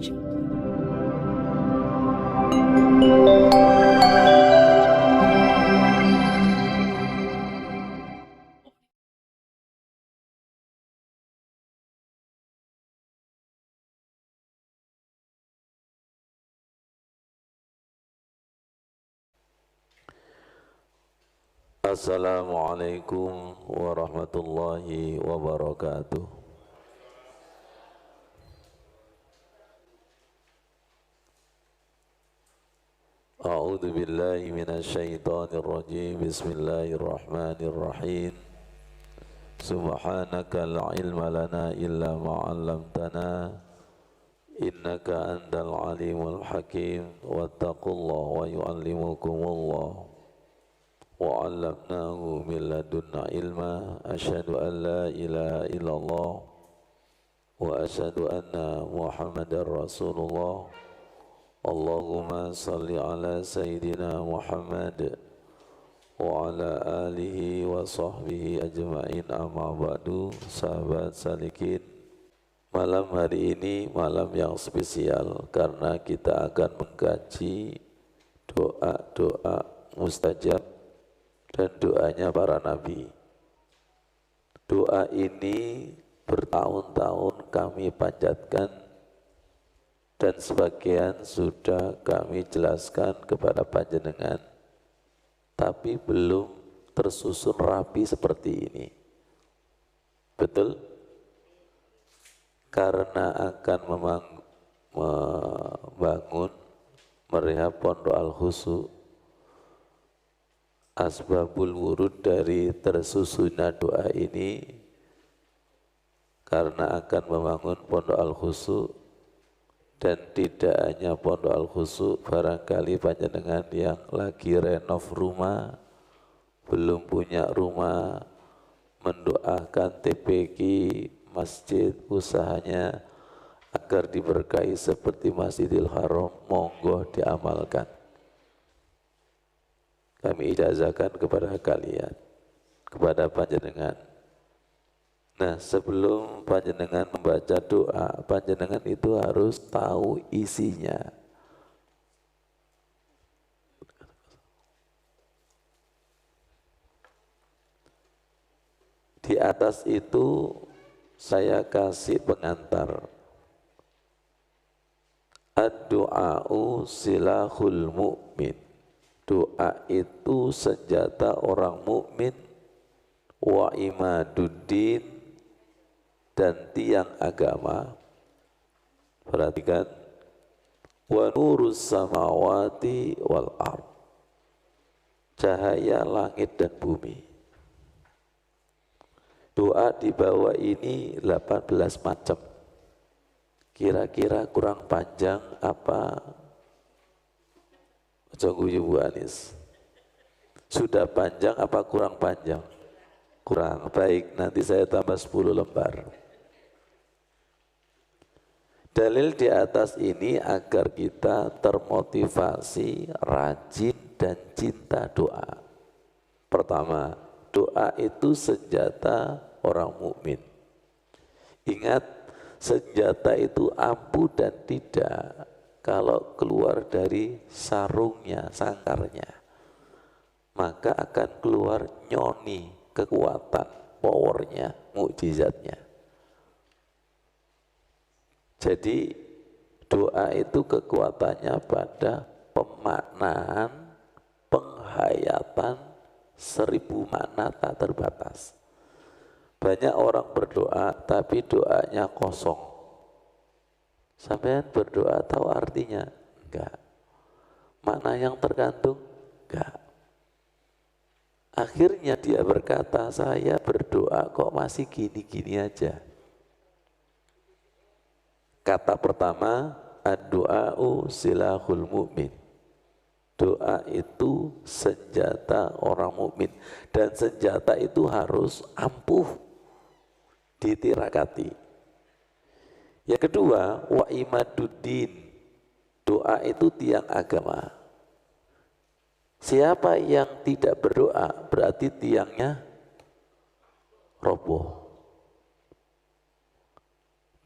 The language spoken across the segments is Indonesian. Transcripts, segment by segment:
Assalamualaikum warahmatullahi wabarakatuh. A'udzu billahi minasy syaithanir rajim. Bismillahirrahmanirrahim. Subhanaka la ilma lana illa ma 'allamtana innaka antal alimul hakim. Wattaqullaha wa yu'allimukumullah. Wa 'allamnahu min ladunna ilma. Asyhadu an la ilaha illallah wa asyhadu anna Muhammadar Rasulullah. Allahumma salli ala Sayyidina Muhammad wa ala alihi wa sahbihi ajma'in, amma ba'du. Sahabat salikin, malam hari ini malam yang spesial karena kita akan mengkaji doa-doa mustajab dan doanya para nabi. Doa ini bertahun-tahun kami panjatkan dan sebagian sudah kami jelaskan kepada panjenengan, tapi belum tersusun rapi seperti ini. Betul? Karena akan membangun merehab Pondok Al-Khusu, asbabul wurud dari tersusunnya doa ini, karena akan membangun Pondok Al-Khusu. Dan tidak hanya Pondok Al-Khusu, barangkali panjenengan yang lagi renov rumah, belum punya rumah, mendoakan TPQ masjid usahanya agar diberkahi seperti Masjidil Haram, monggo diamalkan. Kami ijazahkan kepada kalian, kepada panjenengan. Nah, sebelum panjenengan membaca doa, panjenengan itu harus tahu isinya. Di atas itu saya kasih pengantar. Ad-du'a'u silahul mu'min. Doa itu senjata orang mukmin, wa imaduddin, dan tiang agama. Perhatikan, wa nurus samawati wal ard, cahaya langit dan bumi. Doa di bawah ini 18 macam. Kira-kira kurang panjang apa? Coba Bu Anis. Sudah panjang apa kurang panjang? Kurang. Baik, nanti saya tambah 10 lembar. Dalil di atas ini agar kita termotivasi, rajin dan cinta doa. Pertama, doa itu senjata orang mukmin. Ingat, senjata itu ampuh dan tidak kalau keluar dari sarungnya, sangkarnya. Maka akan keluar nyoni, kekuatan, powernya, mukjizatnya. Jadi doa itu kekuatannya pada pemaknaan, penghayatan 1000 makna tak terbatas. Banyak orang berdoa tapi doanya kosong. Sampean berdoa tahu artinya? Enggak. Makna yang terkandung? Enggak. Akhirnya dia berkata, saya berdoa kok masih gini-gini aja. Kata pertama, ad-du'a'u silahul mu'min. Doa itu senjata orang mukmin, dan senjata itu harus ampuh ditirakati. Yang kedua, wa imaduddin. Doa itu tiang agama. Siapa yang tidak berdoa berarti tiangnya roboh.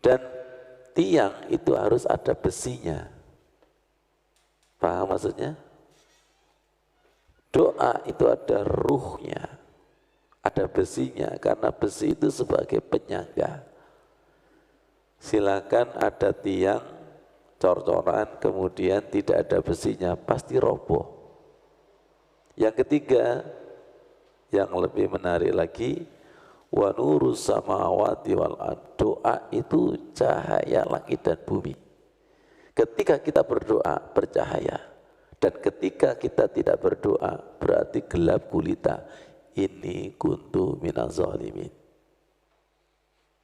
Dan tiang itu harus ada besinya. Paham maksudnya? Doa itu ada ruhnya, ada besinya, karena besi itu sebagai penyangga. Silakan ada tiang cor-coran kemudian tidak ada besinya, pasti roboh. Yang ketiga, yang lebih menarik lagi, wa nurus samawati wal ard. Doa itu cahaya langit dan bumi. Ketika kita berdoa bercahaya, dan ketika kita tidak berdoa berarti gelap gulita. Ini kuntu minaz zalimin.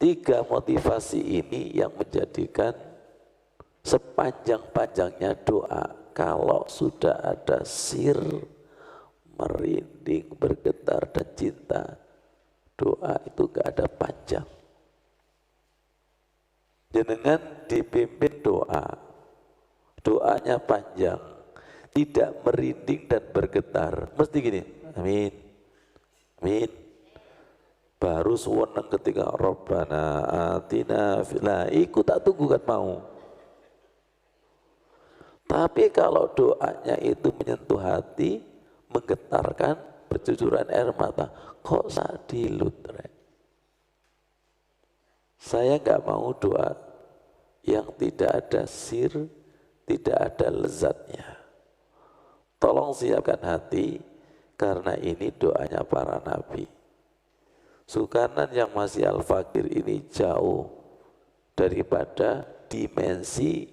3 motivasi ini yang menjadikan sepanjang-panjangnya doa, kalau sudah ada sir, merinding, bergetar dan cinta, doa itu gak ada panjang. Jenengan dipimpin doa, doanya panjang, tidak merinding dan bergetar, mesti gini, amin, amin. Baru suweneng ketika Rabbana atina lah, ikut tak tunggu kan mau. Tapi kalau doanya itu menyentuh hati, menggetarkan, bercucuran air mata, kok sadilut. Saya nggak mau doa yang tidak ada sir, tidak ada lezatnya. Tolong siapkan hati, karena ini doanya para nabi. Sukanan yang masih al-fakir ini jauh daripada dimensi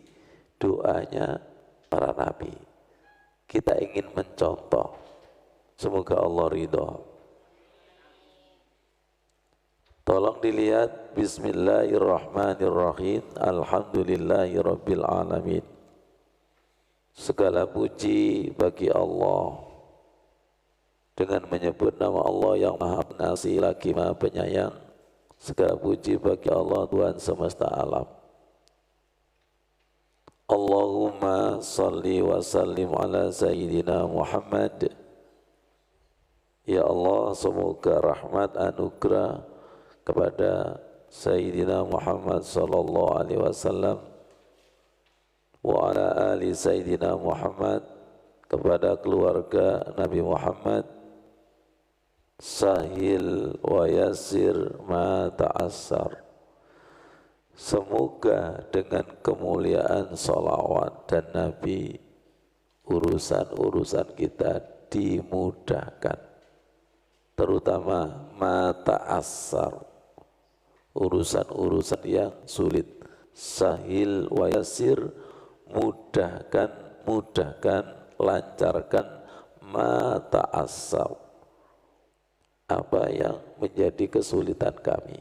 doanya para nabi. Kita ingin mencontoh, semoga Allah ridho. Tolong dilihat, bismillahirrahmanirrahim, alhamdulillahirabbil alamin. Segala puji bagi Allah, dengan menyebut nama Allah yang maha pengasih lagi maha penyayang. Segala puji bagi Allah Tuhan semesta alam. Allahumma salli wa sallim ala Sayyidina Muhammad. Ya Allah, semoga rahmat anugerah kepada Sayyidina Muhammad sallallahu alaihi wasallam wa ala ali Sayyidina Muhammad, kepada keluarga Nabi Muhammad. Sahil wa yasir ma ta'assar. Semoga dengan kemuliaan salawat dan Nabi, urusan-urusan kita dimudahkan, terutama ma ta'assar, urusan-urusan yang sulit. Sahil wa yasir, mudahkan, lancarkan, ma ta'assar, apa yang menjadi kesulitan kami.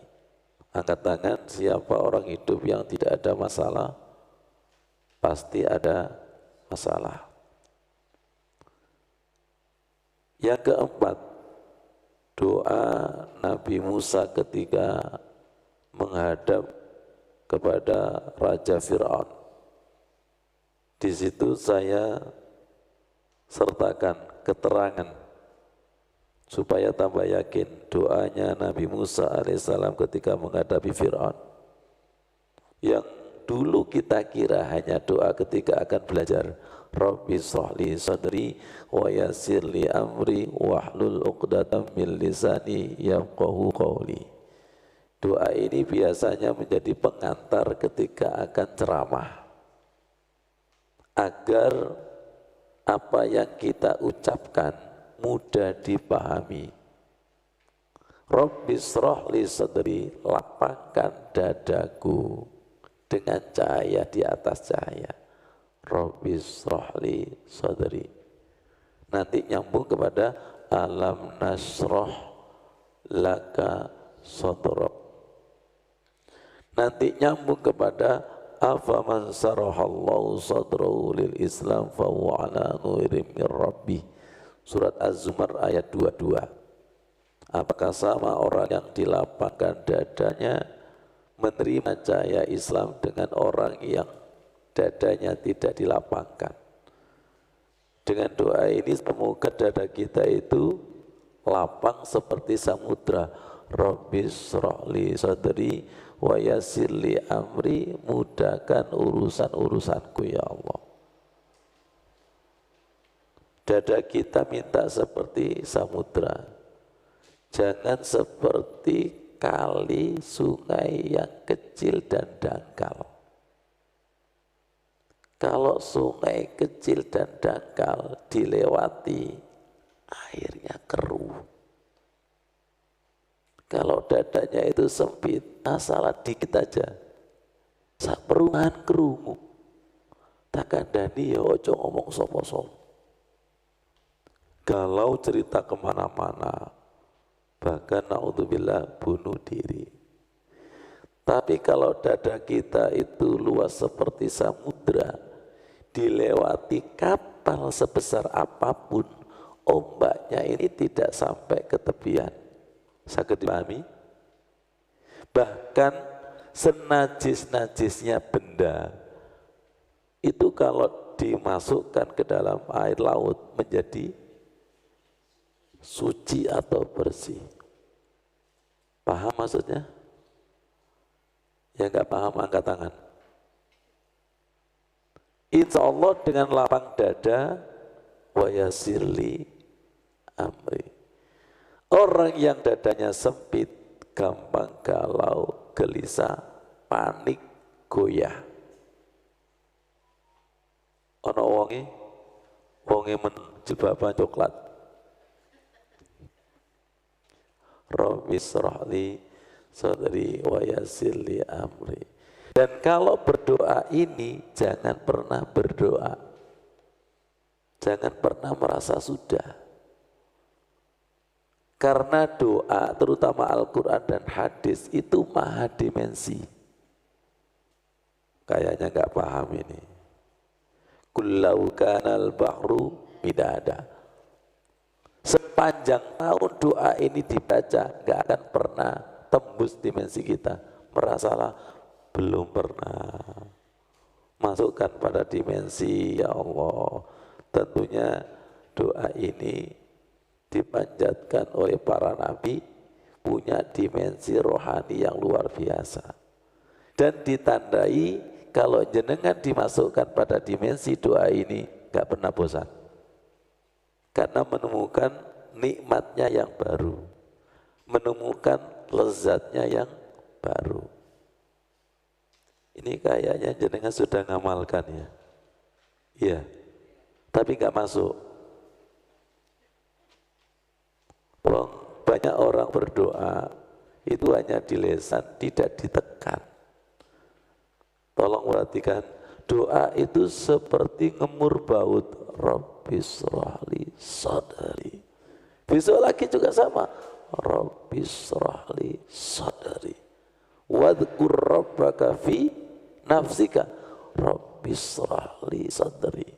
Angkat tangan siapa orang hidup yang tidak ada masalah? Pasti ada masalah. Yang keempat, doa Nabi Musa ketika menghadap kepada Raja Fir'aun. Di situ saya sertakan keterangan supaya tambah yakin doanya Nabi Musa alaihissalam ketika menghadapi Fir'aun. Yang dulu kita kira hanya doa ketika akan belajar, Rabbi shrahli sadri wa yassirli amri wahlul 'uqdatam min lisani yafqahu qawli. Doa ini biasanya menjadi pengantar ketika akan ceramah, agar apa yang kita ucapkan mudah dipahami. Rabbi shrahli sadri, lapangkan dadaku dengan cahaya di atas cahaya. Rabbi shrahli sadri. Nanti nyambung kepada alam nasroh laka sadrak. Nanti nyambung kepada afaman sarahallahu sadrahu lil Islam fa huwa ala nurim min rabbih. Surat Az-Zumar ayat 22. Apakah sama orang yang dilapangkan dadanya menerima cahaya Islam dengan orang yang dadanya tidak dilapangkan? Dengan doa ini semoga dada kita itu lapang seperti samudra. Rabbi shrahli sadri wa yassir li amri, mudahkan urusan-urusanku ya Allah. Dada kita minta seperti samudra, jangan seperti kali sungai yang kecil dan dangkal. Kalau sungai kecil dan dangkal dilewati, airnya keruh. Kalau dadanya itu sempit, salah dikit aja, sak perumahan kerungu. Tak kandani ya ojo ngomong sopo-sopo. Galau cerita kemana-mana, bahkan naudzubillah bunuh diri. Tapi kalau dada kita itu luas seperti samudra, dilewati kapal sebesar apapun, ombaknya ini tidak sampai ke tepian. Sakit dipahami? Bahkan senajis-najisnya benda, itu kalau dimasukkan ke dalam air laut menjadi suci atau bersih. Paham maksudnya? Yang enggak paham angkat tangan. Insya Allah dengan lapang dada, wa yassir li amri. Orang yang dadanya sempit, gampang galau, gelisah, panik, goyah. Ono wonge menjilbaban coklat. Rabbi shrah li sadri wa yassir li amri. Dan kalau berdoa ini jangan pernah berdoa, jangan pernah merasa sudah. Karena doa, terutama Al-Quran dan hadis, itu maha dimensi. Kayaknya nggak paham ini. Kullau kanal bahru midada. Sepanjang tahun doa ini dibaca, nggak akan pernah tembus dimensi kita. Merasalah belum pernah. Masukkan pada dimensi, ya Allah. Tentunya doa ini dipanjatkan oleh para nabi, punya dimensi rohani yang luar biasa. Dan ditandai kalau jenengan dimasukkan pada dimensi doa ini, gak pernah bosan. Karena menemukan nikmatnya yang baru, menemukan lezatnya yang baru. Ini kayaknya jenengan sudah ngamalkan ya. Iya, tapi gak masuk. Banyak orang berdoa itu hanya di lisan, tidak ditekan. Tolong perhatikan, doa itu seperti ngemur baut. Rabbi shrah li sadri. Besok lagi juga sama. Rabbi shrah li sadri. Wadhkur rabbaka fi nafsika. Rabbi shrah li sadri.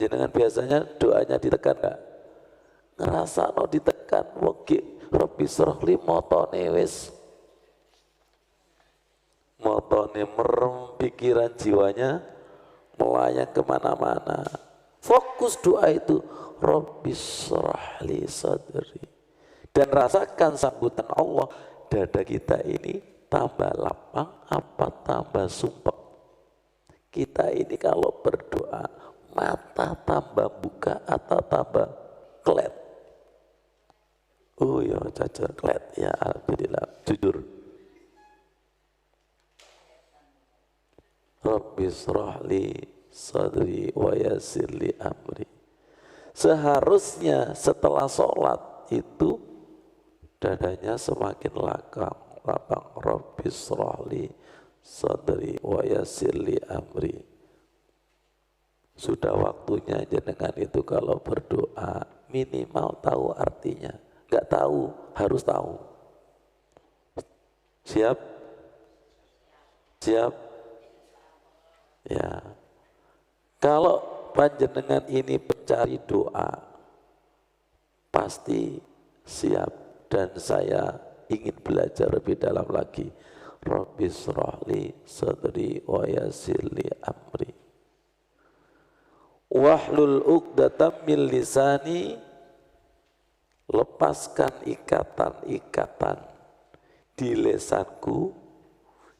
Jangan biasanya doanya ditekan enggak? Ngerasa no ditekan, wongki Rabbi shrah li motone wis, motone merem, pikiran jiwanya melayang kemana-mana. Fokus doa itu Rabbi shrah li sadri, dan rasakan sambutan Allah. Dada kita ini tambah lapang apa tambah sumpek? Kita ini kalau berdoa mata tambah buka atau tambah kelet? Oh ya caca klet ya, alhamdulillah, jujur. Rabbi shrah li sadri wa yassir li amri. Seharusnya setelah sholat itu dadanya semakin lapang. Rabbi shrah li sadri wa yassir li amri. Sudah waktunya jenengan itu kalau berdoa minimal tahu artinya. Enggak tahu, harus tahu. Siap? Siap? Ya. Kalau panjenengan ini pencari doa, pasti siap. Dan saya ingin belajar lebih dalam lagi. Rabbi shrah li sadri wa yassir li amri. Wahlul uqdatam min lisani. Lepaskan ikatan-ikatan di lesanku,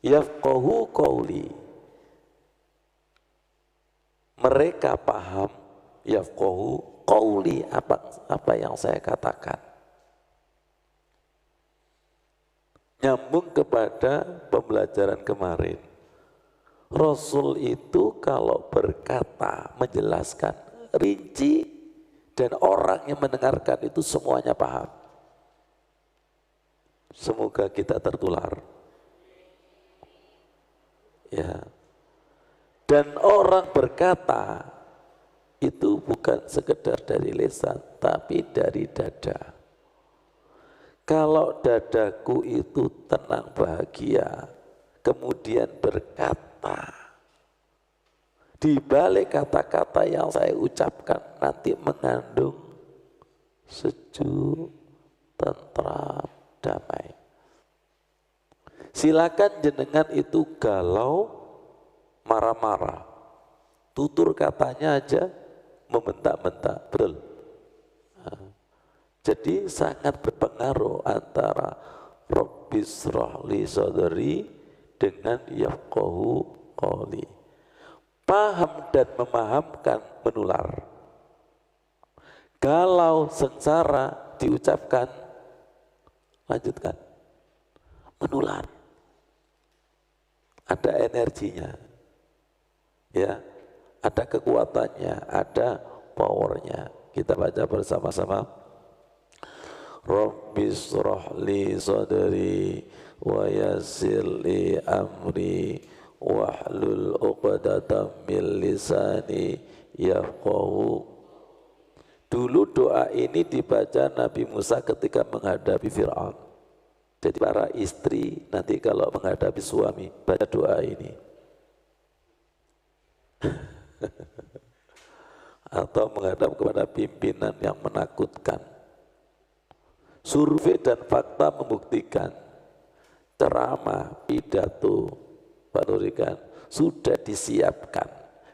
yafqahu qauli. Mereka paham, yafqahu qauli, apa yang saya katakan. Nyambung kepada pembelajaran kemarin. Rasul itu kalau berkata, menjelaskan, rinci, dan orang yang mendengarkan itu semuanya paham. Semoga kita tertular. Ya. Dan orang berkata itu bukan sekedar dari lisan, tapi dari dada. Kalau dadaku itu tenang bahagia, kemudian berkata, di balik kata-kata yang saya ucapkan nanti mengandung sejuk, tentram, damai. Silakan jenengan itu galau, marah-marah, tutur katanya aja membentak-bentak, betul. Jadi sangat berpengaruh antara Rabbis Rahli Sadri dengan yafqahu qawli. Paham dan memahamkan menular. Galau, sengsara diucapkan, lanjutkan, menular. Ada energinya, ya, ada kekuatannya, ada powernya. Kita baca bersama-sama. Rabbis rahli sadri wa yassir li amri wahlul 'uqdatam min lisani yafqahu. Dulu doa ini dibaca Nabi Musa ketika menghadapi Fir'aun. Jadi para istri nanti kalau menghadapi suami baca doa ini. Atau menghadap kepada pimpinan yang menakutkan. Survei dan fakta membuktikan ceramah, pidato, Pak Nurikan sudah disiapkan,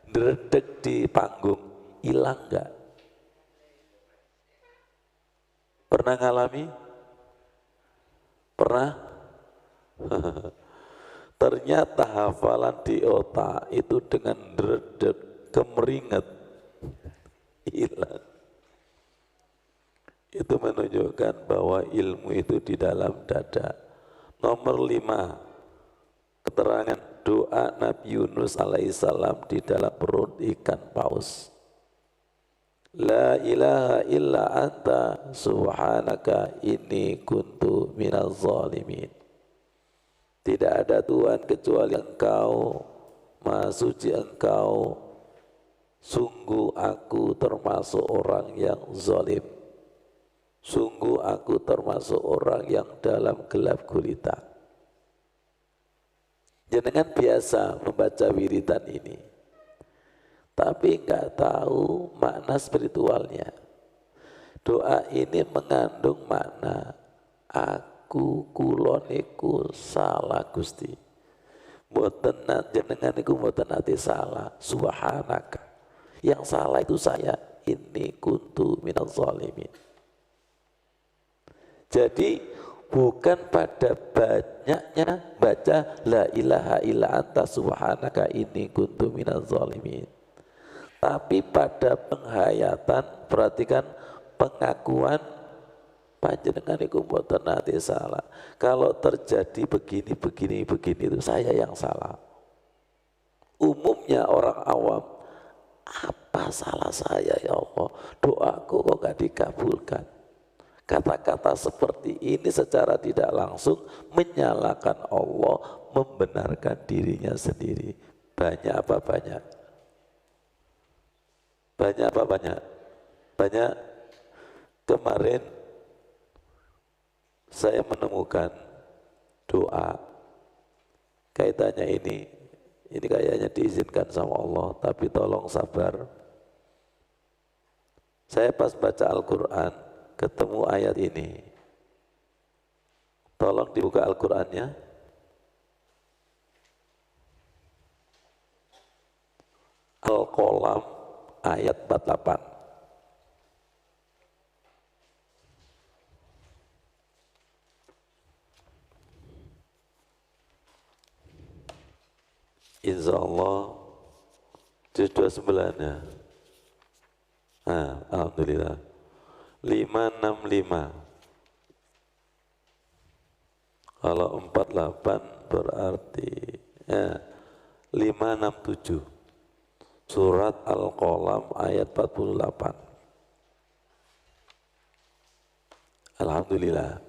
dredeg di panggung, hilang enggak? Pernah ngalami? Pernah? Ternyata hafalan di otak itu dengan dredeg, kemeringet, hilang. Itu menunjukkan bahwa ilmu itu di dalam dada. Nomor 5, keterangan doa Nabi Yunus alaihissalam di dalam perut ikan paus. La ilaha illa anta subhanaka inni kuntu minaz zalimin. Tidak ada Tuhan kecuali Engkau, Maha Suci Engkau, sungguh aku termasuk orang yang zalim. Sungguh aku termasuk orang yang dalam gelap gulita. Jenengan biasa membaca wiridan ini, tapi enggak tahu makna spiritualnya. Doa ini mengandung makna aku kulon iku salah Gusti. Mboten jenengan iku mboten ate salah, subhanaka. Yang salah itu saya, ini kuntu minaz zalimin. Jadi bukan pada banyaknya baca la ilaha illa anta subhanaka inni kuntu minaz zalimin, tapi pada penghayatan, perhatikan pengakuan panjenengan iku mboten nate salah. Kalau terjadi begini itu saya yang salah. Umumnya orang awam, apa salah saya ya Allah? Doaku kok gak dikabulkan. Kata-kata seperti ini secara tidak langsung menyalahkan Allah, membenarkan dirinya sendiri. Banyak apa banyak? Banyak apa banyak? Banyak. Kemarin saya menemukan doa kaitannya ini kayaknya diizinkan sama Allah, tapi tolong sabar. Saya pas baca Al-Quran ketemu ayat ini, tolong dibuka Al-Qurannya. Al-Qalam ayat 48. insya Allah juz 29 ya. Nah, alhamdulillah 565. Kalau 48 berarti ya 567. Surat Al-Qalam ayat 48. Alhamdulillah.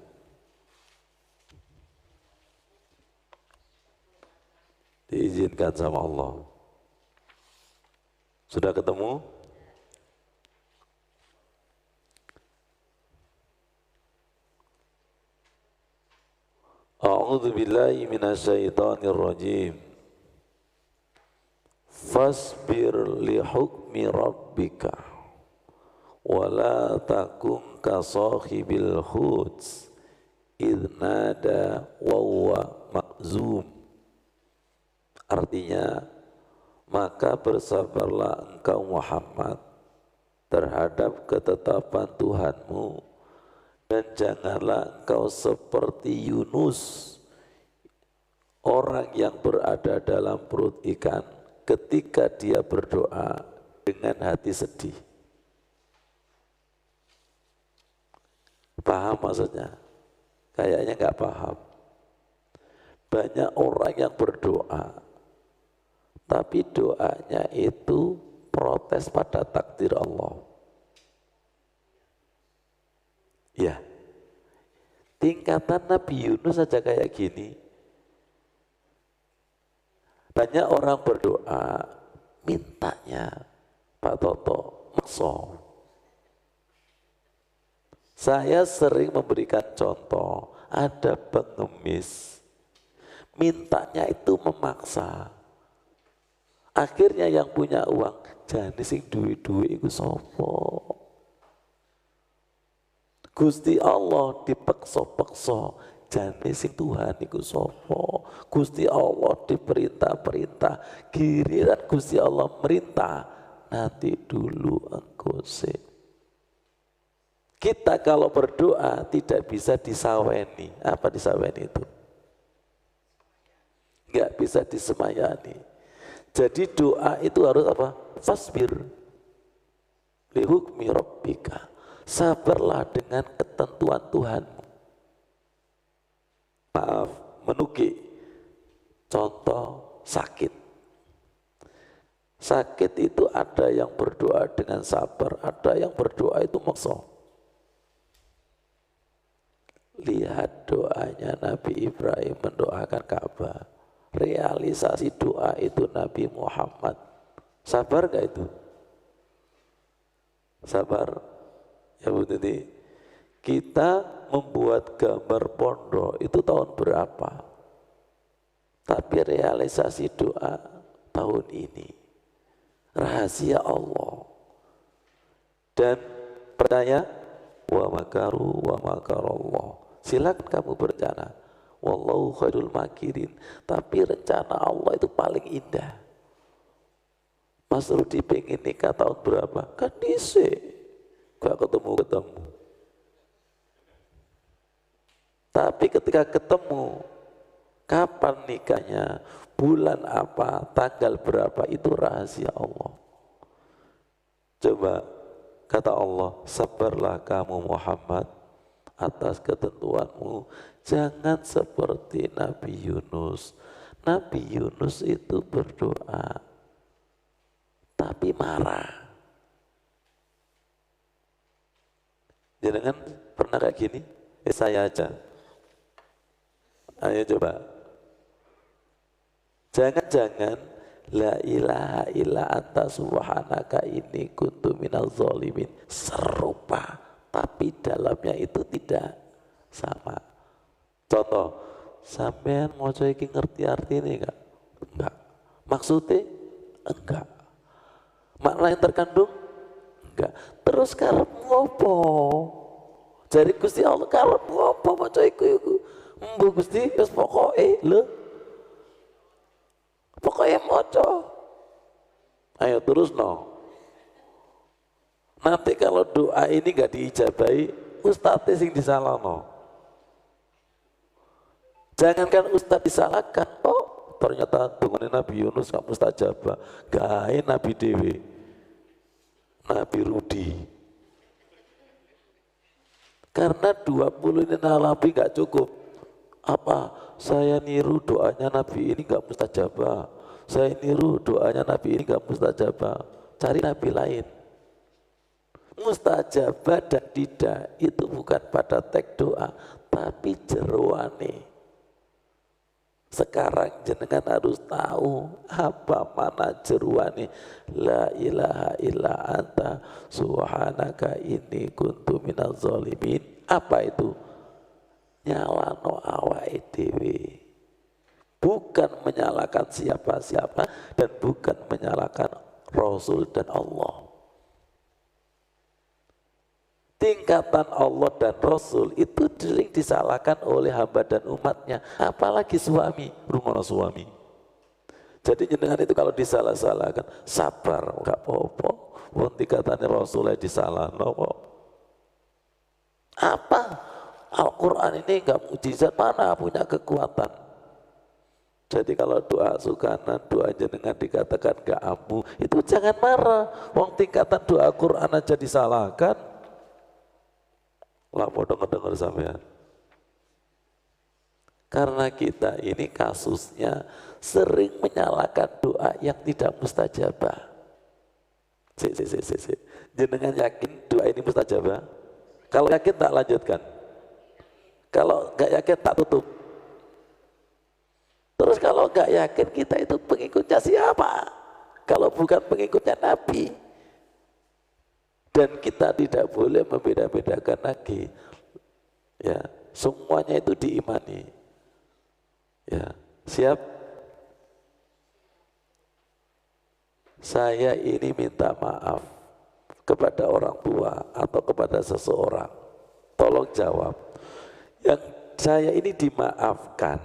Diizinkan sama Allah. Sudah ketemu? A'udzu billahi minasyaitonir rajim. Fasbir li hukmi rabbika wa la takun ka sahibil hut idh nada wa huwa makzum. Artinya, maka bersabarlah engkau Muhammad terhadap ketetapan Tuhanmu, dan janganlah engkau seperti Yunus, orang yang berada dalam perut ikan ketika dia berdoa dengan hati sedih. Paham maksudnya? Kayaknya nggak paham. Banyak orang yang berdoa, tapi doanya itu protes pada takdir Allah. Ya, tingkatan Nabi Yunus saja kayak gini. Banyak orang berdoa, mintanya Pak Toto makso. Saya sering memberikan contoh, ada pengemis, mintanya itu memaksa. Akhirnya yang punya uang, jane sing duwe-duwe iku sapa? Gusti Allah dipeksa-peksa, jane sing Tuhan iku sapa? Gusti Allah diperintah-perintah, giliran Gusti Allah merintah, nanti dulu engkau sih. Kita kalau berdoa tidak bisa disaweni. Apa disaweni itu? Enggak bisa disemayani. Jadi doa itu harus apa? Fasbir li hukmi rabbika. Sabarlah dengan ketentuan Tuhanmu. Maaf, menukik. Contoh sakit. Sakit itu ada yang berdoa dengan sabar, ada yang berdoa itu maksa. Lihat doanya Nabi Ibrahim mendoakan Ka'bah. Realisasi doa itu Nabi Muhammad. Sabar gak itu? Sabar. Ya Bu Titi, kita membuat gambar pondok itu tahun berapa? Tapi realisasi doa tahun ini. Rahasia Allah. Dan percaya, wa makaru wa makarallah. Silakan kamu berencana. Wallahu khairul makirin. Tapi rencana Allah itu paling indah. Mas Rudi pengen nikah tahun berapa? Kan dise, gak ketemu. Tapi ketika ketemu, kapan nikahnya, bulan apa, tanggal berapa, itu rahasia Allah. Coba, kata Allah, sabarlah kamu Muhammad atas ketentuanmu. Jangan seperti Nabi Yunus. Nabi Yunus itu berdoa, tapi marah. Jangan pernah kayak gini? Saya aja. Ayo coba. Jangan-jangan la ilaha illa anta subhanaka inni kuntu minaz zalimin serupa, tapi dalamnya itu tidak sama. Contoh, sampean maca iki ngerti artine enggak? Enggak. Maksudnya? Enggak. Makna yang terkandung? Enggak. Terus karepmu apa? Jari Gusti Allah karepmu apa maca iku? Mbuh Gusti wis pokoke lho. Pokoke maca. Ayo terus no. Nanti kalau doa ini enggak diijabahi, ustadz sing disalahno. Jangankan ustadz disalahkan, oh ternyata dungane Nabi Yunus gak mustajabah, gawe Nabi dewe, Nabi Rudi. Karena 20 ini Nabi gak cukup. Apa? Saya niru doanya Nabi ini gak mustajabah. Saya niru doanya Nabi ini gak mustajabah. Cari Nabi lain. Mustajabah dan tidak itu bukan pada teks doa, tapi jeroane. Sekarang jenengan harus tahu apa mana jeroane. La ilaha illa anta subhanaka inni kuntu minaz zalimin. Apa itu? Nyalano awake dhewe. Bukan menyalahkan siapa-siapa dan bukan menyalahkan Rasul dan Allah. Tingkatan Allah dan Rasul itu sering disalahkan oleh hamba dan umatnya, apalagi suami, rumah suami. Jadi jenengan itu kalau disalah-salahkan, sabar, enggak apa-apa. Wong tingkatane Rasulnya disalahno kok. Apa? Al-Quran ini enggak mukjizat, mana punya kekuatan. Jadi kalau doa sukanan, doa jenengan dikatakan enggak ampuh, itu jangan marah. Wong tingkatan doa Quran aja disalahkan. Lah mau denger sampean. Karena kita ini kasusnya sering menyalahkan doa yang tidak mustajabah. Jenengan yakin doa ini mustajabah? Kalau yakin tak lanjutkan. Kalau enggak yakin tak tutup. Terus kalau enggak yakin kita itu pengikutnya siapa? Kalau bukan pengikutnya Nabi. Dan kita tidak boleh membeda-bedakan lagi. Ya, semuanya itu diimani. Ya, siap? Saya ini minta maaf kepada orang tua atau kepada seseorang. Tolong jawab. Yang saya ini dimaafkan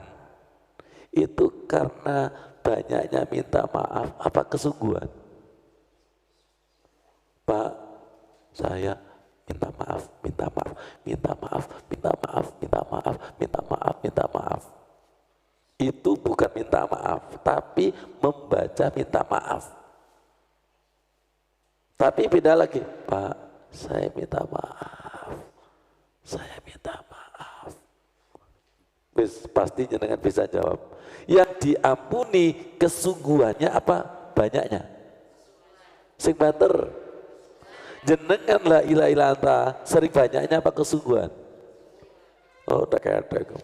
itu karena banyaknya minta maaf apa kesungguhan? Pak, saya minta maaf, minta maaf, minta maaf, minta maaf, minta maaf, minta maaf, minta maaf. Itu bukan minta maaf, tapi membaca minta maaf. Tapi beda lagi, Pak, saya minta maaf, saya minta maaf. Pasti jenengan bisa jawab. Yang diampuni kesungguhannya apa? Banyaknya. Sing banter. Jenengan la ilaha illa anta, sering banyaknya apa kesungguhan? Oh, udah kayak ada.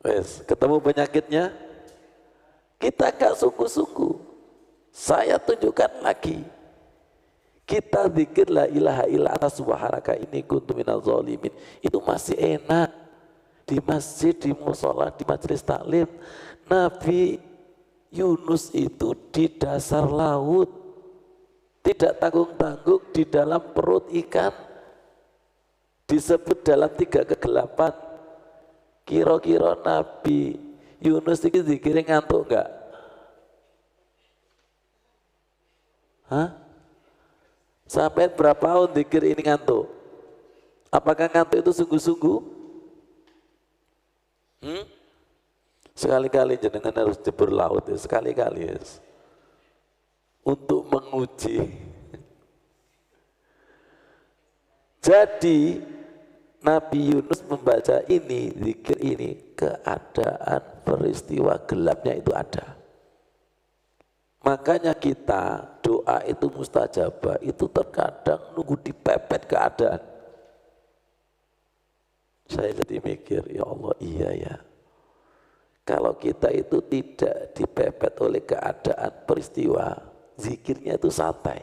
Wes, ketemu penyakitnya, kita gak sungguh-sungguh. Saya tunjukkan lagi. Kita zikir la ilaha illa anta subhanaka inni kuntu minaz zalimin. Itu masih enak. Di masjid, di musola, di majelis taklim. Nabi Yunus itu di dasar laut. Tidak tanggung-tanggung di dalam perut ikan, disebut dalam 3 kegelapan. Kira-kira Nabi Yunus ini dikira ngantuk enggak? Hah? Sampai berapa tahun dikira ini ngantuk? Apakah ngantuk itu sungguh-sungguh? Sekali-kali jenengan harus jebur laut ya, sekali-kali ya. Untuk menguji. Jadi Nabi Yunus membaca ini, zikir ini, keadaan peristiwa gelapnya itu ada. Makanya kita doa itu mustajabah, itu terkadang nunggu dipepet keadaan. Saya jadi mikir, ya Allah iya ya. Kalau kita itu tidak dipepet oleh keadaan peristiwa, zikirnya itu santai.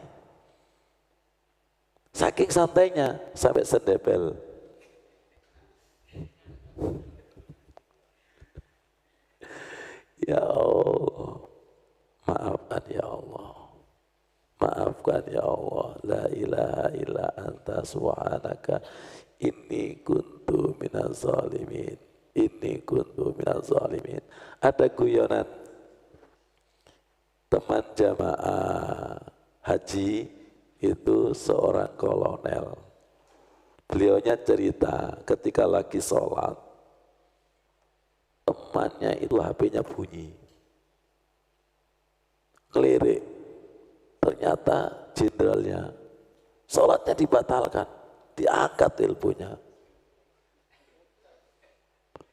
Saking santainya sampai sendepel. Ya Allah, maafkan ya Allah. Maafkan ya Allah. La ilaha illa anta subhanaka inni kuntu minaz zalimin. Inni kuntu minaz zalimin. Ada guyonan teman jamaah haji itu seorang kolonel. Beliaunya cerita ketika lagi sholat, temannya itu HP-nya bunyi, ngelirik, ternyata jenderalnya, sholatnya dibatalkan, diangkat teleponnya.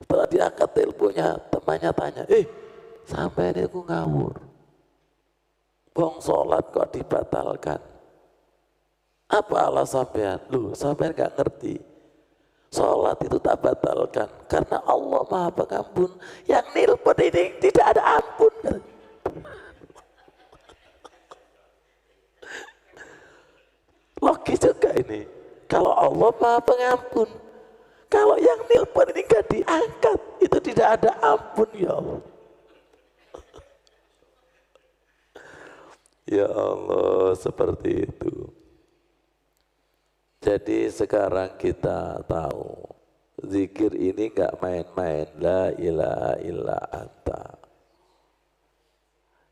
Setelah diangkat teleponnya, temannya tanya, sampai ini aku ngawur, bong sholat kok dibatalkan, apa alasan sampean? Lu sampean gak ngerti, sholat itu tak batalkan karena Allah Maha Pengampun, yang nelpon ini tidak ada ampun. Logis juga ini, kalau Allah Maha Pengampun, kalau yang nelpon ini gak diangkat, itu tidak ada ampun ya Allah. Ya Allah, seperti itu. Jadi sekarang kita tahu, zikir ini gak main-main, la ilaha illa anta.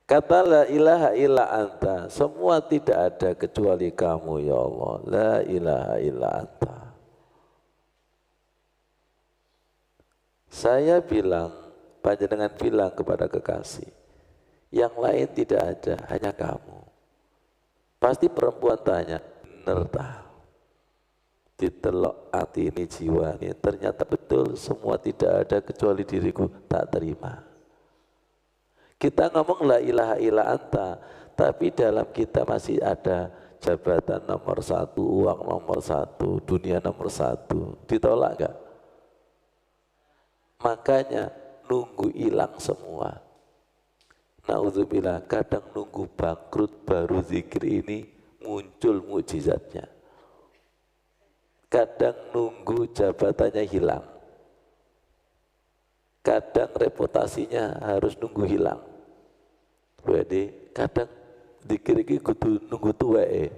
Kata la ilaha illa anta, semua tidak ada kecuali kamu ya Allah, la ilaha illa anta. Saya bilang, panjenengan bilang kepada kekasih, yang lain tidak ada, hanya kamu. Pasti perempuan tanya, bener tak? Ditelok hati ini, jiwa ini, ternyata betul semua tidak ada kecuali diriku, tak terima. Kita ngomong la ilaha illa anta, tapi dalam kita masih ada jabatan nomor 1, uang nomor 1, dunia nomor 1, ditolak gak? Makanya nunggu hilang semua. Na'udzubillah, kadang nunggu bangkrut baru zikir ini muncul mukjizatnya. Kadang nunggu jabatannya hilang. Kadang reputasinya harus nunggu hilang. Jadi kadang zikir ini kudu nunggu tuwek.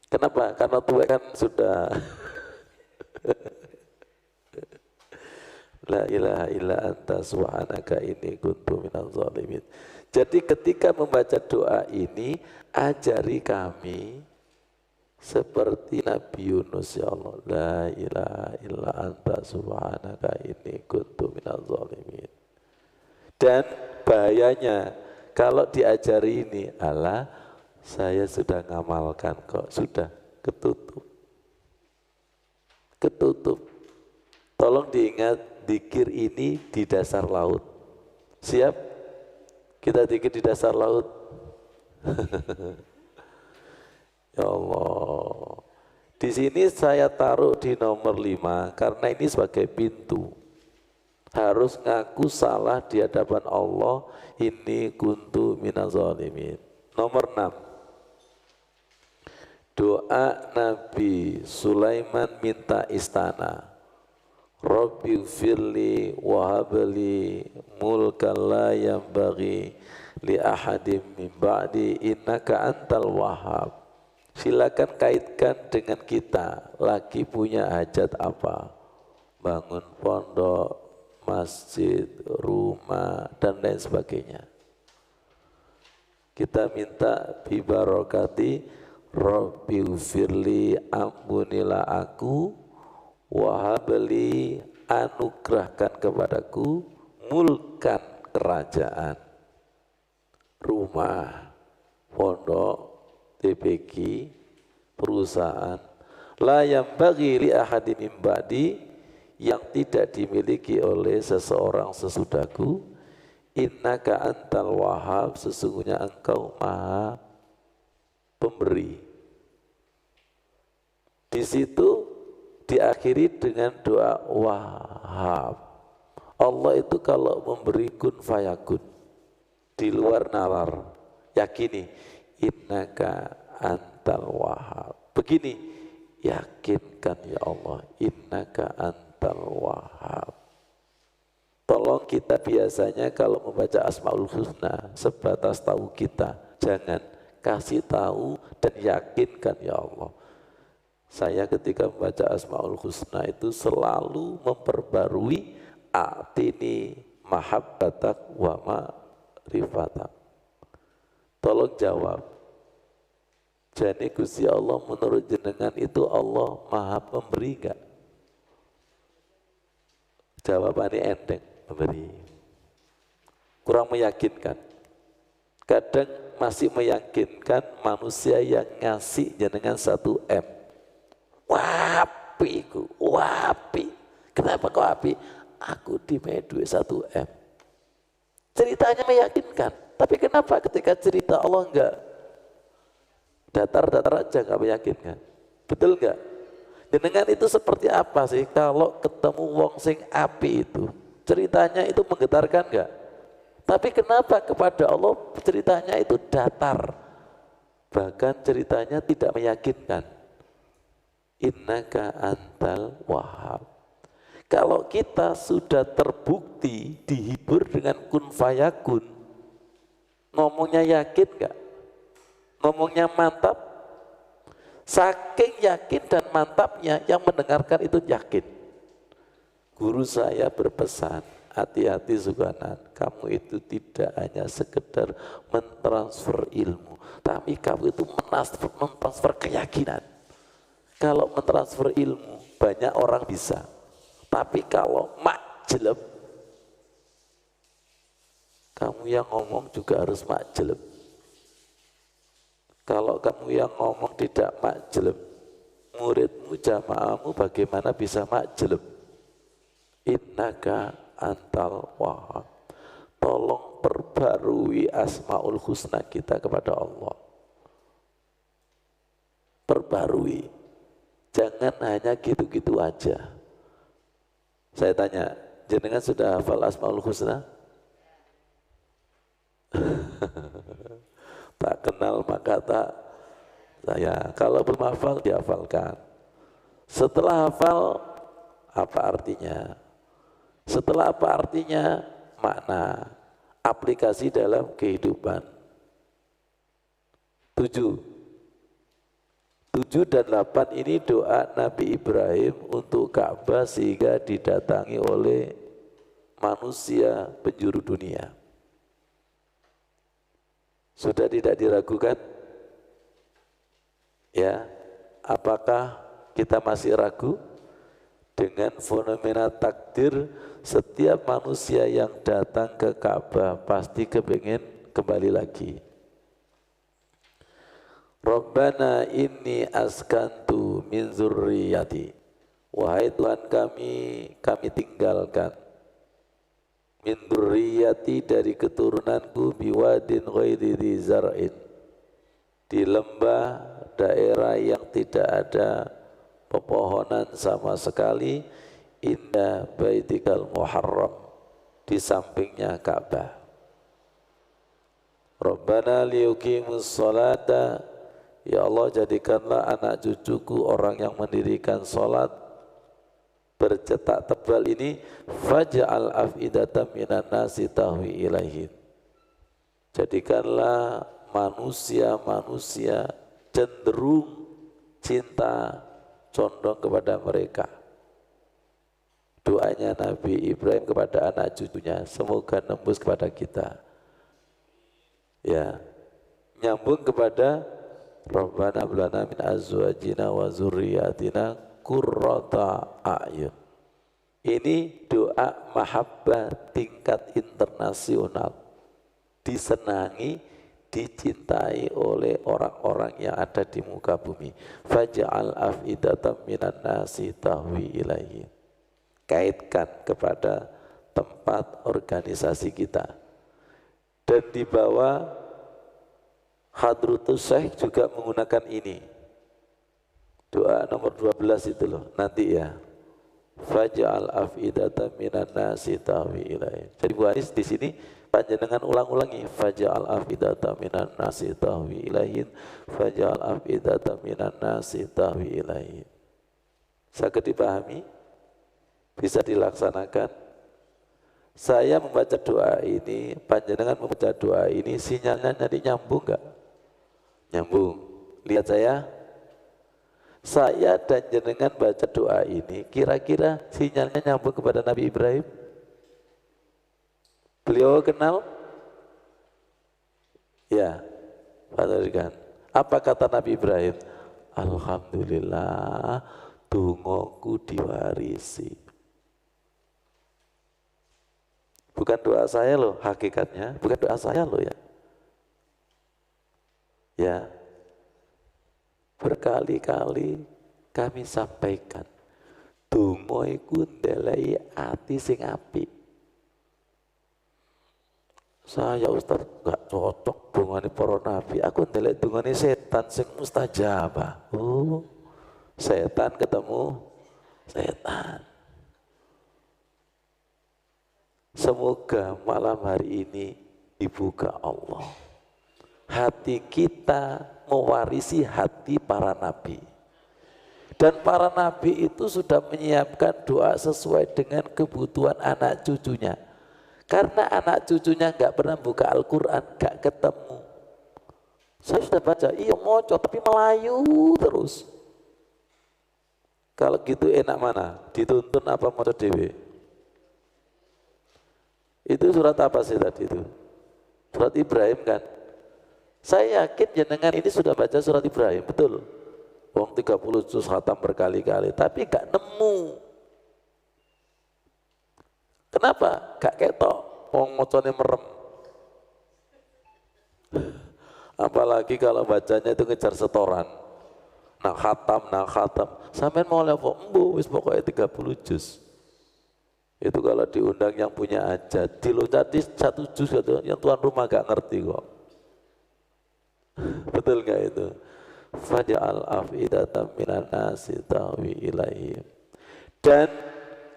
Kenapa? Karena tuwek kan sudah la ilaha illa anta subhanaka inni kuntu minaz zalimin. Jadi ketika membaca doa ini, ajari kami seperti Nabi Yunus, ya Allah, la ilaha illa anta subhanaka inni kuntu minaz zalimin. Dan bahayanya kalau diajari ini, Allah, saya sudah ngamalkan kok, sudah ketutup. Ketutup. Tolong diingat, zikir ini di dasar laut. Siap? Kita zikir di dasar laut. Ya Allah. Di sini saya taruh di nomor 5 karena ini sebagai pintu. Harus ngaku salah di hadapan Allah, ini kuntu minaz zalimin. Nomor 6. Doa Nabi Sulaiman minta istana. Rabbi firli wahabli mulkan la yanbaghi li ahadim min ba'di innaka antal wahhab. Silakan kaitkan dengan kita, lagi punya hajat apa? Bangun pondok, masjid, rumah, dan lain sebagainya. Kita minta bibarokati Rabbi firli, ampunilah aku, wahabli, anugerahkan kepadaku, mulkan, kerajaan, rumah, pondok, TPG, perusahaan, la yang bagi li ahadin min ba'di, yang tidak dimiliki oleh seseorang sesudahku, innaka antal wahhab, sesungguhnya engkau maha pemberi. Di situ diakhiri dengan doa wahhab. Allah itu kalau memberi kun fayakun, di luar nalar, yakini innaka antal wahhab. Begini, yakinkan ya Allah, innaka antal wahhab. Tolong kita biasanya kalau membaca Asmaul Husna sebatas tahu kita, jangan kasih tahu dan yakinkan ya Allah. Saya ketika membaca Asmaul Husna itu selalu memperbarui a'tini mahabbatak wa ma'rifatak. Tolong jawab. Jadi Gusti Allah menurut jenengan itu Allah maha pemberi enggak? Jawabannya enteng, memberi. Kurang meyakinkan. Kadang masih meyakinkan manusia yang ngasih jenengan 1 M. Wapi ku, wapi. Kenapa kau api? Aku dimai duit 1 M. Ceritanya meyakinkan. Tapi kenapa ketika cerita Allah enggak? Datar-datar aja enggak meyakinkan. Betul enggak? Jenengan itu seperti apa sih kalau ketemu wong sing api itu? Ceritanya itu menggetarkan enggak? Tapi kenapa kepada Allah ceritanya itu datar? Bahkan ceritanya tidak meyakinkan. Innaka antal wahhab. Kalau kita sudah terbukti dihibur dengan kun fayakun, ngomongnya yakin enggak? Ngomongnya mantap? Saking yakin dan mantapnya yang mendengarkan itu yakin. Guru saya berpesan, hati-hati Zulkarnain, kamu itu tidak hanya sekedar mentransfer ilmu, tapi kamu itu mentransfer keyakinan. Kalau mentransfer ilmu, banyak orang bisa. Tapi kalau makjeleb, kamu yang ngomong juga harus makjeleb. Kalau kamu yang ngomong tidak makjeleb, muridmu, jamaahmu bagaimana bisa makjeleb? Innaka antal wahhab. Tolong perbarui asmaul husna kita kepada Allah. Perbarui. Jangan hanya gitu-gitu aja. Saya tanya, jenengan sudah hafal asmaul husna? Tak kenal maka tak saya. Kalau belum hafal dihafalkan. Setelah hafal, apa artinya? Setelah apa artinya? Makna, aplikasi dalam kehidupan. 7 dan 8 ini doa Nabi Ibrahim untuk Ka'bah sehingga didatangi oleh manusia penjuru dunia. Sudah tidak diragukan? Ya, apakah kita masih ragu? Dengan fenomena takdir, setiap manusia yang datang ke Ka'bah pasti kepingin kembali lagi. Rabbana inni askantu min zurriyati. Wahai Tuhan kami tinggalkan min zurriyati dari keturunanku biwadin ghairi dzi zar'in, di lembah daerah yang tidak ada pepohonan sama sekali, indah baitikal muharram, di sampingnya Ka'bah. Rabbana liyuqimus sholata, ya Allah jadikanlah anak cucuku orang yang mendirikan sholat bercetak tebal ini, faj'al af'idatan minan nasi tahwi ilaihin. Jadikanlah manusia-manusia cenderung cinta condong kepada mereka. Doanya Nabi Ibrahim kepada anak cucunya, semoga nembus kepada kita. Ya, nyambung kepada Rabbana hab lana min azwajina wa dzurriyyatina qurrata a'yun. Ini doa mahabbah tingkat internasional, disenangi, dicintai oleh orang-orang yang ada di muka bumi. Faj'al af'idatan minan nasi tahwi ilaihi. Kaitkan kepada tempat organisasi kita. Dan di bawah Hadratus Syekh juga menggunakan ini. Doa nomor 12 itu loh, nanti ya. Faj'al af'idatan minan nasi tahwi ilaihi. Jadi Bu Anis di sini panjenengan ulang-ulangi, faj'al af'idatan minan nasi tahwi ilaihin, faj'al af'idatan minan nasi tahwi ilaihin. Saged dipahami? Bisa dilaksanakan? Saya membaca doa ini, panjenengan membaca doa ini, sinyalnya nanti nyambung enggak? Nyambung. Lihat saya dan jenengan baca doa ini, kira-kira sinyalnya nyambung kepada Nabi Ibrahim? Beliau kenal? Ya, perhatikan. Apa kata Nabi Ibrahim? Alhamdulillah, dongoku diwarisi. Bukan doa saya loh hakikatnya, bukan doa saya loh ya. Ya, berkali-kali kami sampaikan, donga iku ndeleki ati sing apik. Saya Ustaz gak cocok dongane para nabi, aku ndelek dongane setan sing mustajabah. Oh, setan ketemu setan. Semoga malam hari ini dibuka Allah. Hati kita mewarisi hati para nabi. Dan para nabi itu sudah menyiapkan doa sesuai dengan kebutuhan anak cucunya. Karena anak cucunya nggak pernah buka Al-Quran, nggak ketemu. Saya sudah baca, iya moco tapi Melayu terus. Kalau gitu enak mana? Dituntun apa moco dewe? Itu surat apa sih tadi itu? Surat Ibrahim kan? Saya yakin jenengan ini sudah baca surat Ibrahim, betul? Wong 30 juz khatam berkali-kali, tapi gak nemu. Kenapa? Gak ketok, wong mocone merem. Apalagi kalau bacanya itu ngejar setoran. Nak khatam. Sampai mau level, wis pokoknya 30 juz. Itu kalau diundang yang punya aja, dilocati 1 juz gitu, yang tuan rumah gak ngerti kok. Betul gak itu? Faja'al af'idatan minan nasi tahwi ilaihim. Dan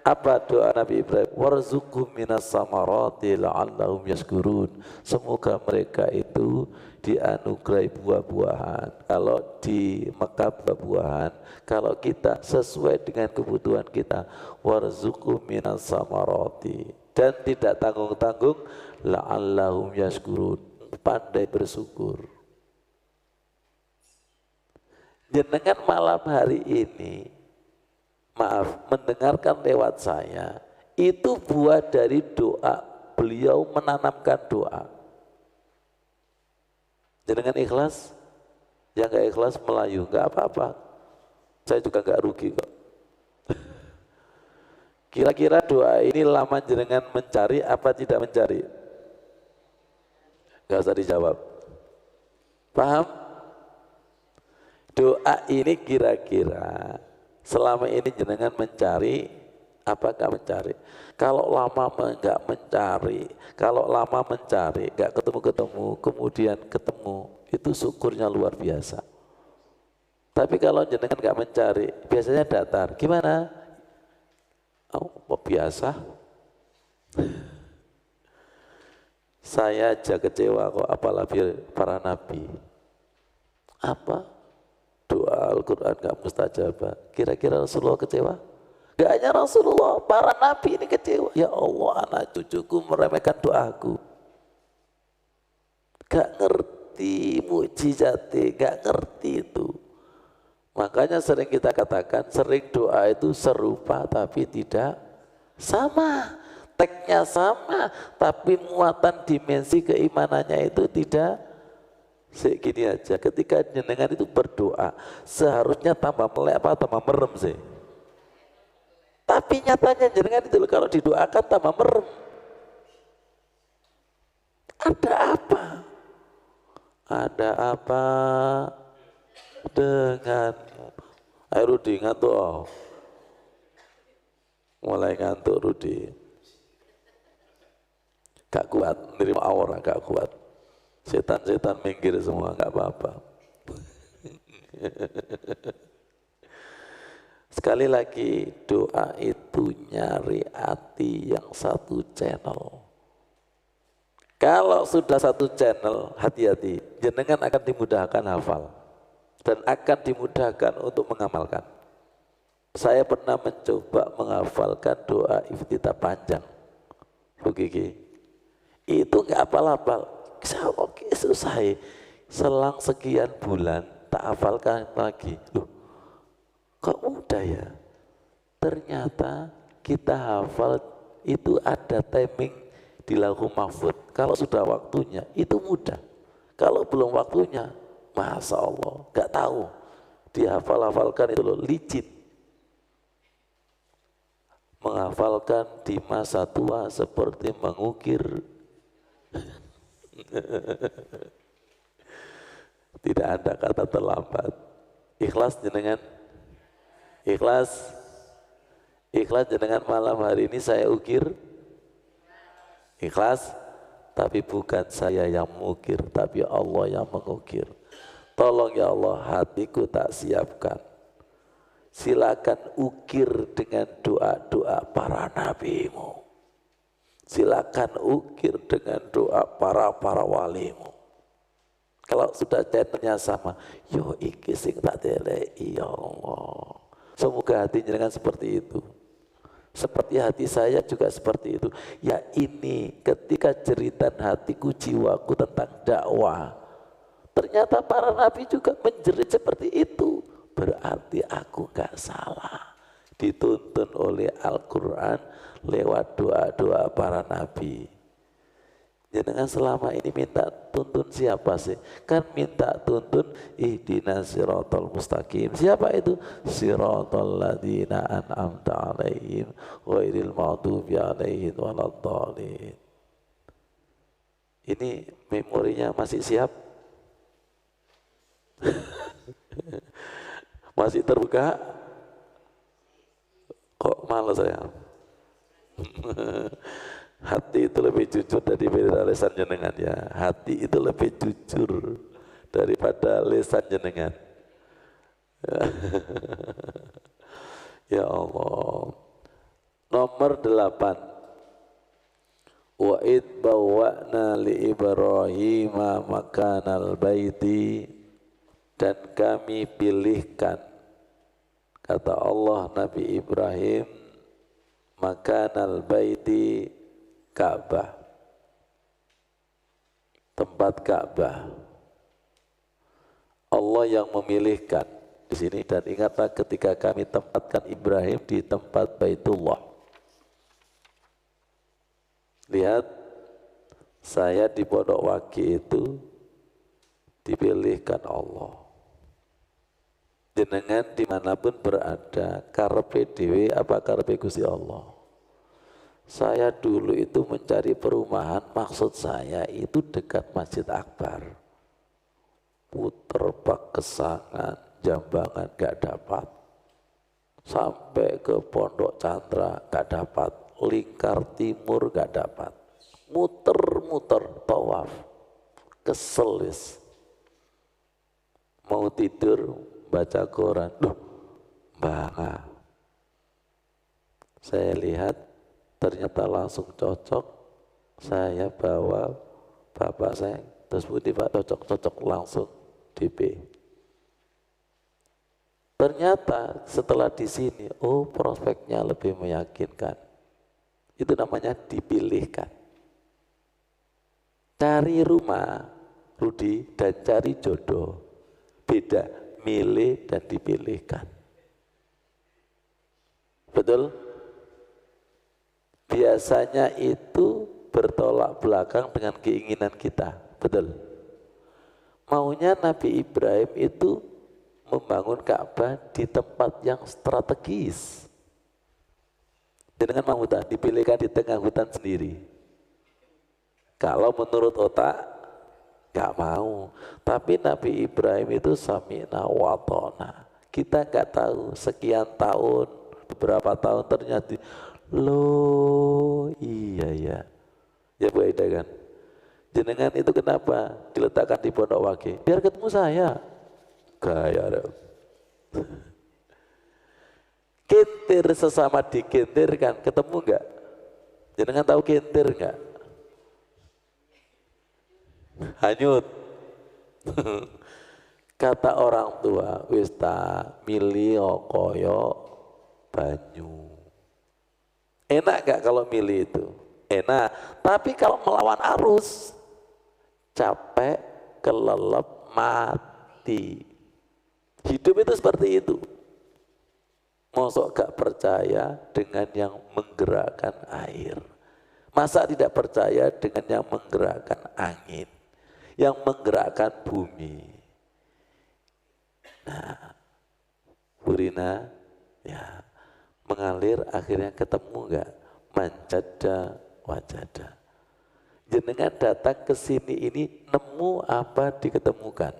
apa doa Nabi Ibrahim? Warzuqhum minas samarati la'allahum yashkurun. Semoga mereka itu dianugerahi buah-buahan. Kalau di Mekah buah-buahan, kalau kita sesuai dengan kebutuhan kita, warzuqhum minas samarati, dan tidak tanggung-tanggung, la'allahum yashkurun, pandai bersyukur. Jenengan malam hari ini, maaf, mendengarkan lewat saya, itu buah dari doa, beliau menanamkan doa. Jenengan ikhlas, yang gak ikhlas Melayu, gak apa-apa, saya juga gak rugi kok. Kira-kira doa ini lama jenengan mencari apa tidak mencari? Gak usah dijawab. Paham? Doa ini kira-kira selama ini jenengan mencari apakah mencari? Kalau lama enggak mencari, kalau lama mencari enggak ketemu-ketemu, kemudian ketemu, itu syukurnya luar biasa. Tapi kalau jenengan enggak mencari, biasanya datar. Gimana? Oh, biasa. Saya aja kecewa kok, apalagi para nabi. Apa? Doa Al-Quran gak mustajabah. Kira-kira Rasulullah kecewa? Gak hanya Rasulullah, para nabi ini kecewa. Ya Allah, anak cucuku meremehkan doaku. Gak ngerti mukjizatnya, gak ngerti itu. Makanya sering kita katakan, sering doa itu serupa tapi tidak sama. Teksnya sama, tapi muatan dimensi keimanannya itu tidak. Segini aja, ketika jenengan itu berdoa, seharusnya tambah melek apa tambah merem sih? Tapi nyatanya jenengan itu kalau didoakan tambah merem. Ada apa? Ada apa denganmu? Ayo Rudi ngantuk oh. Mulai ngantuk Rudi. Gak kuat, nerima aura gak kuat. Setan-setan minggir semua, nggak apa-apa. Sekali lagi, doa itu nyari hati yang satu channel. Kalau sudah satu channel, hati-hati, jenengan akan dimudahkan hafal dan akan dimudahkan untuk mengamalkan. Saya pernah mencoba menghafalkan doa iftitah panjang, Bu Kiki. Itu nggak hafal-hafal. Oke, selesai. Selang sekian bulan tak hafalkan lagi. Loh, kok mudah ya? Ternyata kita hafal itu ada timing di Lauhul Mahfuz. Kalau sudah waktunya itu mudah. Kalau belum waktunya, Masya Allah, gak tahu. Dihafal-hafalkan itu loh, licin. menghafalkan di masa tua seperti mengukir. Tidak ada kata terlambat. Ikhlas jenengan? Ikhlas? Ikhlas jenengan malam hari ini saya ukir? Ikhlas? Tapi bukan saya yang mengukir, tapi Allah yang mengukir. Tolong ya Allah, hatiku tak siapkan. Silakan ukir dengan doa-doa para nabimu. Silakan ukir dengan doa para walimu. Kalau sudah channelnya sama, yo iki sing tak deleki ya Allah. Semoga hati jenengan seperti itu. Seperti hati saya juga seperti itu. Ya ini ketika jeritan hatiku, jiwaku tentang dakwah. Ternyata para nabi juga menjerit seperti itu. Berarti aku gak salah. Dituntun oleh Al-Quran lewat doa-doa para nabi. Jangan selama ini minta tuntun siapa sih? Kan minta tuntun ihdinas siratal mustaqim. Siapa itu? Siratal ladzina an'amta alaihim ghairil maghdubi alaihim waladdallin. Ini memorinya masih siap? Masih terbuka? Kok malas saya? Hati itu lebih jujur daripada lisan jenengan ya. Hati itu lebih jujur daripada lisan jenengan. Ya Allah. Nomor 8. Wa id bawwa'na li Ibrahima makanal baiti, dan kami pilihkan, kata Allah Nabi Ibrahim, makanal baiti, Ka'bah, tempat Ka'bah. Allah yang memilihkan di sini, dan ingatlah ketika kami tempatkan Ibrahim di tempat Baitullah. Lihat, saya di Pondok Waki itu dipilihkan Allah. Jenengan dimanapun berada, karepe dhewe apa karepe Gusti Allah? Saya dulu itu mencari perumahan, maksud saya itu dekat Masjid Akbar. Puter Pakesangan, Jambangan gak dapat. Sampai ke Pondok Chandra gak dapat. Lingkar Timur gak dapat. Muter-muter tawaf. Keselis. Mau tidur baca koran. Duh, bangga. Saya lihat ternyata langsung cocok. Saya bawa bapak saya, terus budi Pak, cocok langsung DP. Ternyata setelah di sini, oh prospeknya lebih meyakinkan. Itu namanya dipilihkan. Cari rumah, Rudi, dan cari jodoh. Beda, milih dan dipilihkan. Betul? Biasanya itu bertolak belakang dengan keinginan kita, betul? Maunya Nabi Ibrahim itu membangun Ka'bah di tempat yang strategis. Dengan mau hutan, dipilihkan di tengah hutan sendiri. Kalau menurut otak, gak mau. Tapi Nabi Ibrahim itu sami'na wa ta'na. Kita gak tahu, sekian tahun, beberapa tahun ternyata, loh iya ya, ya Bu Aida kan, jenengan itu kenapa diletakkan di Pondok Wage? Biar ketemu saya. Gaya kintir, sesama dikintir kan, ketemu enggak? Jenengan tahu kintir enggak? Hanyut. Kata orang tua, wis ta milih koyo banyu. Enak gak kalau milih itu? Enak. Tapi kalau melawan arus, capek, kelelep, mati. Hidup itu seperti itu. Mosok gak percaya dengan yang menggerakkan air. Masa tidak percaya dengan yang menggerakkan angin, yang menggerakkan bumi. Nah, Burina, ya. mengalir akhirnya ketemu enggak? Manjada wajada. Jenengan datang ke sini ini nemu apa diketemukan?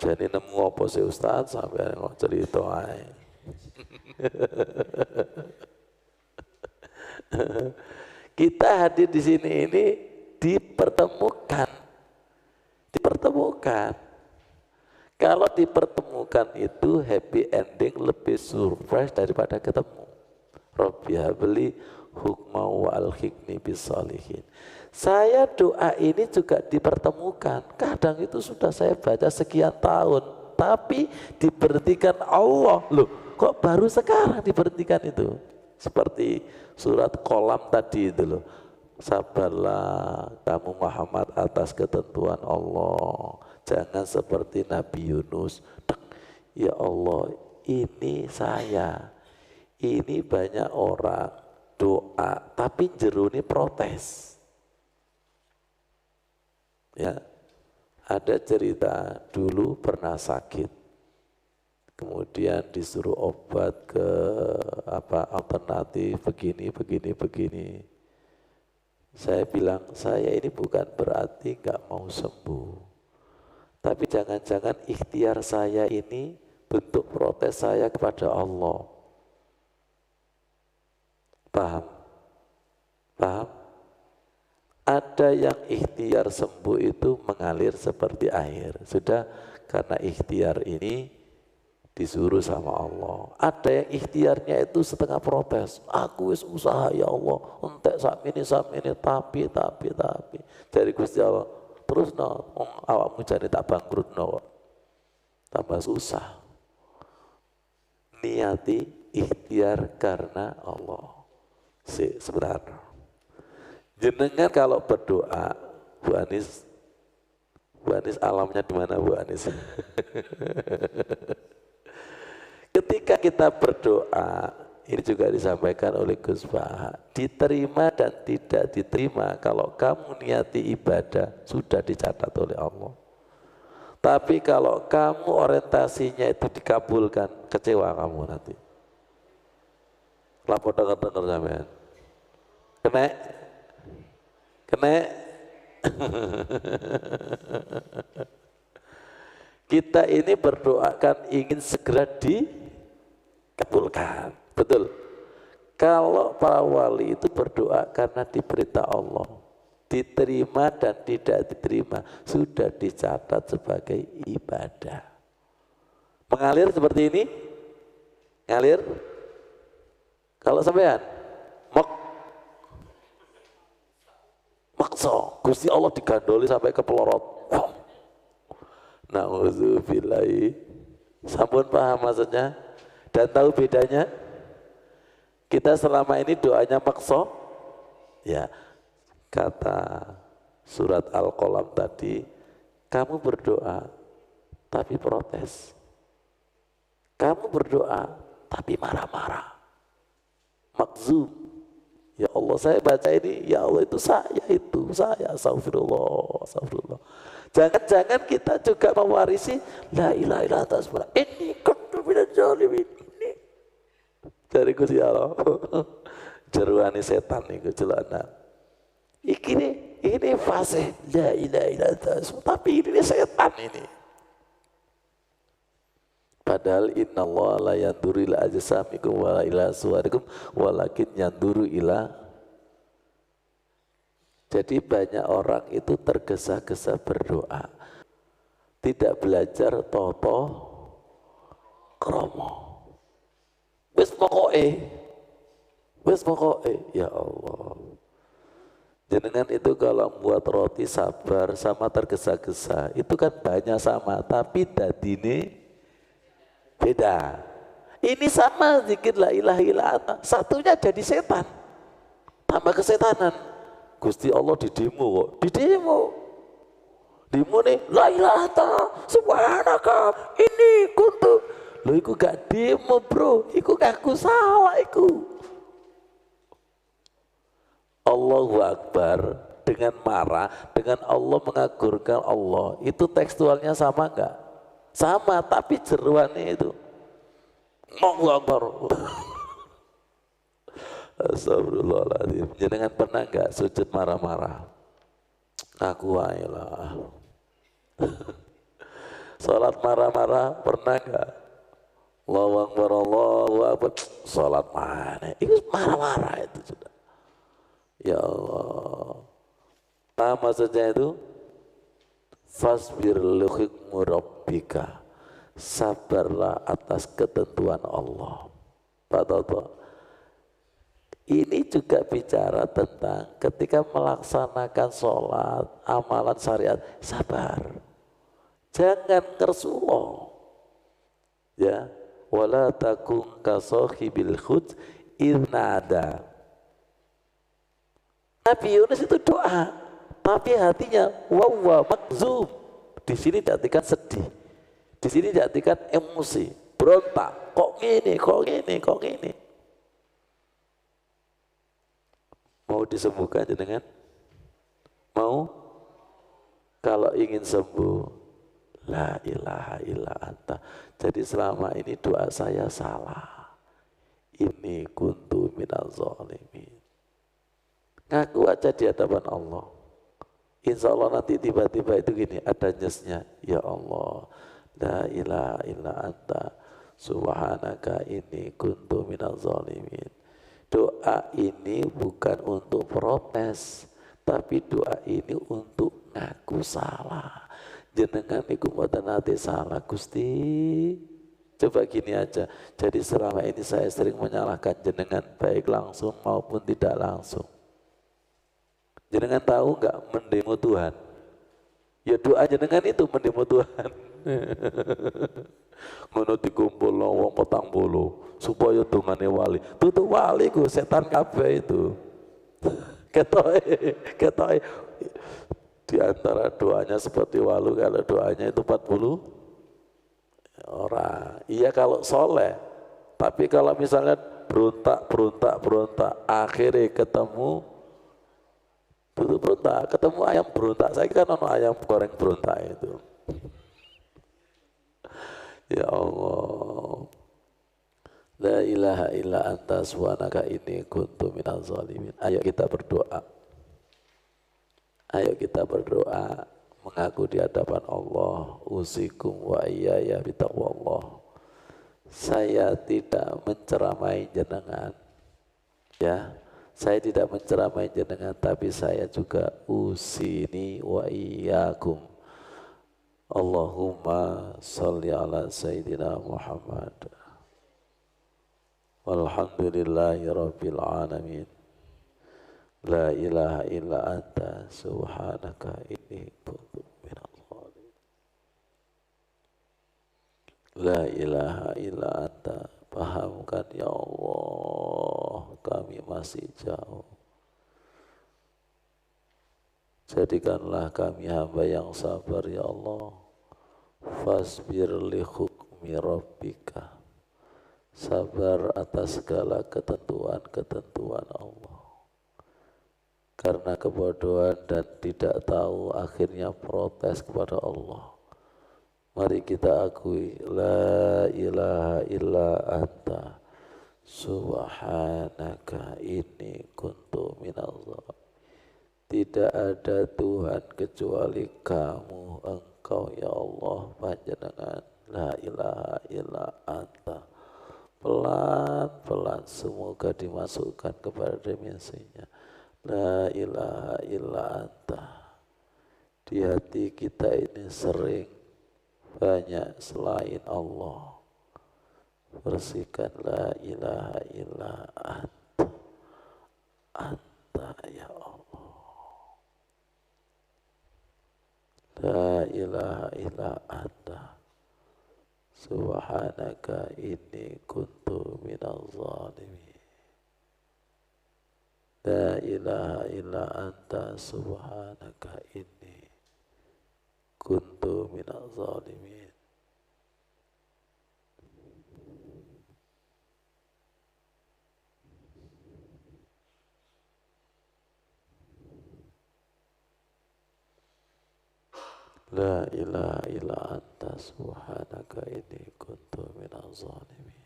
Jadi nemu apa sih Ustaz sampai kok cerita ae. Kita hadir di sini ini dipertemukan. Dipertemukan. Kalau dipertemukan itu happy ending lebih surprise daripada ketemu. Rabbi habli hukma wa alhiqni bisalihin. Saya doa ini juga dipertemukan. Kadang itu sudah saya baca sekian tahun, tapi diberhentikan Allah. Loh, kok baru sekarang diberhentikan itu? Seperti surat Qalam tadi itu loh. Sabarlah kamu Muhammad atas ketentuan Allah. Jangan seperti Nabi Yunus. Ya Allah, ini saya. Ini banyak orang doa, tapi jeruni protes. Ya, ada cerita dulu pernah sakit, kemudian disuruh obat ke alternatif begini. Saya bilang, saya ini bukan berarti nggak mau sembuh, tapi jangan-jangan ikhtiar saya ini bentuk protes saya kepada Allah. Paham? Paham? Ada yang ikhtiar sembuh itu mengalir seperti air. Sudah, karena ikhtiar ini disuruh sama Allah. Ada yang ikhtiarnya itu setengah protes. Aku wis usaha ya Allah, entek sak ini, tapi. Dari Gusti Allah, terus no, awakmu jadi tak bangkrut no. Tambah susah. Niati ikhtiar karena Allah. Sebenarnya. Jenengan kalau berdoa, Bu Anis alamnya di mana Bu Anis? Ketika kita berdoa, ini juga disampaikan oleh Gus Baha, diterima dan tidak diterima kalau kamu niati ibadah sudah dicatat oleh Allah. Tapi kalau kamu orientasinya itu dikabulkan, kecewa kamu nanti. Lapor dengar sampean. Kena kita ini berdoa kan ingin segera dikabulkan, betul. Kalau para wali itu berdoa karena diberitahu Allah, diterima dan tidak diterima sudah dicatat sebagai ibadah. Mengalir seperti ini, ngalir. Kalau sampean maksa, Gusti Allah digandoli sampai ke pelorot. Na'udzubillahi. Sampun paham maksudnya? Dan tahu bedanya? Kita selama ini doanya maksa. Ya, kata surat Al-Qalam tadi, kamu berdoa tapi protes. Kamu berdoa tapi marah-marah. Makzum. Ya Allah, saya baca ini, ya Allah itu saya, astagfirullah. Jangan-jangan kita juga mewarisi la ilaha illallah, ini kuntu minadz zalimin, ini dari Gusti Allah. Jeruani setan niku celana. Ini fase la ilaha illallah, tapi ini setan ini. Padahal innallaha la yanduru ila ajsamikum wa ila suwarikum walakin yanduru ila. Jadi banyak orang itu tergesa-gesa berdoa, tidak belajar toto kromo. Wis pokoke ya Allah. Jenengan itu kalau buat roti sabar sama tergesa-gesa itu kan banyak sama, tapi dadine beda. Ini sama zikir la ilaha illallah, satunya jadi setan, tambah kesetanan. Gusti Allah di demo nih la ilaha illallah subhanaka ini kuntu. Loh iku gak demo bro, iku aku salah iku. Allahu Akbar dengan marah, dengan Allah mengagungkan Allah, itu tekstualnya sama enggak? Sama, tapi jeruannya itu Allahu Akbar. Astagfirullahaladzim. Jenengan pernah nggak sujud marah-marah? Aku wae lah. Salat marah-marah pernah nggak? Allahu Akbar, Allahu Akbar. Salat mana? Itu marah-marah itu sudah. Ya Allah. Apa maksudnya itu? Fasbir li hukmi rabbika. Sabarlah atas ketentuan Allah. Pak Toto. Ini juga bicara tentang ketika melaksanakan sholat, amalan syariat, sabar. Jangan kersuloh. Ya, wala takun kasohibil khud idnada. Nabi Yunus itu doa, tapi hatinya wawa makzum. Di sini diartikan sedih, di sini diartikan emosi, berontak. Kok gini, kok gini, kok gini. Mau disembuhkan jenengan? Mau? Kalau ingin sembuh, la ilaha illa anta. Jadi selama ini doa saya salah. Ini kuntu minal zalimin. Ngaku aja di hadapan Allah. Insya Allah nanti tiba-tiba itu gini, ada nyesnya. Ya Allah, la ilaha illa anta. Subhanaka ini kuntu minal zalimin. Doa ini bukan untuk protes, tapi doa ini untuk ngaku salah. Jenengan niku mboten nate salah Gusti. Coba gini aja. Jadi selama ini saya sering menyalahkan jenengan baik langsung maupun tidak langsung. Jenengan tahu nggak mendemo Tuhan? Ya doa jenengan itu mendemo Tuhan. Ngono dikumpul wong 40 supaya dungane wali. Tutuk wali ku setan kabeh itu. Ketoke di antara doanya seperti walu, kalau doanya itu 40 orang. Iya kalau soleh. Tapi kalau misalnya berontak, akhirnya ketemu tutup berontak, ketemu ayam berontak. Saya kan ono ayam goreng berontak itu. Ya Allah, la ilaha illa anta subhanaka inni kuntu minaz zalimin. Ayo kita berdoa. Ayo kita berdoa, mengaku di hadapan Allah, usikum wa iyaya bitaqwallah. Saya tidak menceramai jenengan, ya. Saya tidak menceramai jenengan, tapi saya juga usini wa iyyakum. Allahumma salli ala Sayyidina Muhammad. Walhamdulillahi Rabbil Alamin. La ilaha illa anta subhanaka inni kuntu minadh dhalimin. La ilaha illa anta. Pahamkan ya Allah, kami masih jauh. Jadikanlah kami hamba yang sabar ya Allah. Fasbir li hukmi rabbika. Sabar atas segala ketentuan-ketentuan Allah. Karena kebodohan dan tidak tahu akhirnya protes kepada Allah. Mari kita akui la ilaha illa anta subhanaka inni kuntu minadh dhalimin. Tidak ada Tuhan kecuali kamu, engkau ya Allah panjenengan. La ilaha illa anta. Pelan-pelan semoga dimasukkan kepada dimensinya. La ilaha illa anta. Di hati kita ini sering banyak selain Allah. Bersihkan la ilaha illa anta. Anta ya Allah. La ilaha illa anta subhanaka inni kuntu minadh dhalimin. La ilaha illa anta subhanaka inni kuntu minadh dhalimin. La ilaha illa anta subhanaka inni kuntu minadh dhalimin.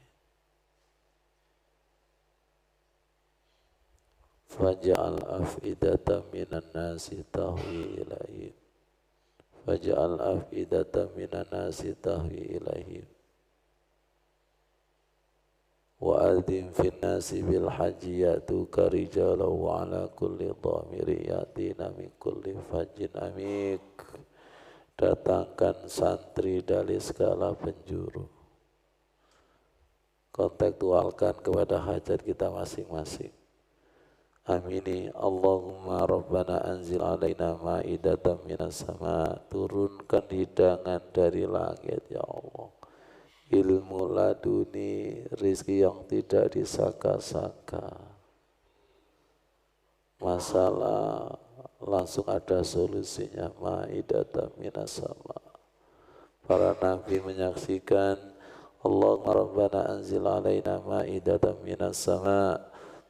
faj'al af'idatan minan nasi tahwi ilaihim, faj'al af'idatan minan nasi tahwi ilaihim, wa adzim fin nasi bil haji ya'tuka rijalan wa ala kulli dhamiri yatina min kulli fajjin amik. Datangkan santri dari segala penjuru, kontekstualkan kepada hajat kita masing-masing. Amini Allahumma Rabbana anzil alaina ma'idatan minas sama, turunkan hidangan dari langit ya Allah, ilmu laduni, rizki yang tidak disangka-sangka, masalah langsung ada solusinya, ma'idatan minas sama. Para nabi menyaksikan Allahumma Rabbana anzil alaina ma'idatan minas sama,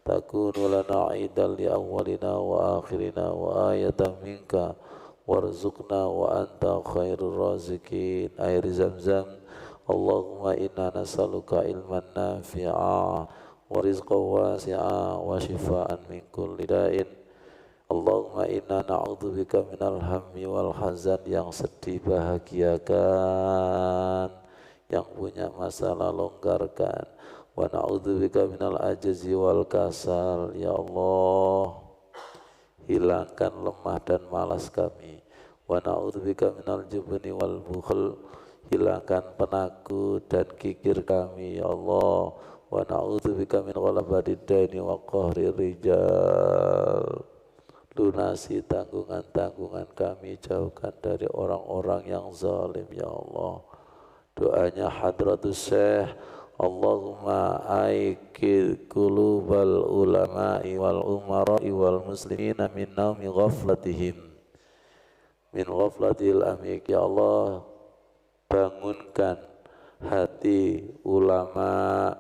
takunu lana aidan li awwalina wa akhirina wa ayatan minka warzuqna wa anta khairur raziqin. Air Zam-Zam. Allahumma inna nas'aluka ilman nafi'a wa rizqan wasi'a wa shifaan min kulli da'in. Allahumma inna na'udzubika minal hammi wal hazan, yang sedih bahagiakan, yang punya masalah longgarkan. Wa na'udzubika minal ajzi wal kasal, ya Allah hilangkan lemah dan malas kami. Wa na'udzubika minal jubni wal bukhl, hilangkan penakut dan kikir kami ya Allah. Wa na'udzubika min ghalabati daini wa qahri rijal, lunasi tanggungan-tanggungan kami, jauhkan dari orang-orang yang zalim ya Allah. Doanya Hadratus Syekh, Allahumma aikid qulubal ulama'i wal umara'i wal muslimina min naumi ghaflatihim, min ghaflatil amik. Ya Allah, bangunkan hati ulama,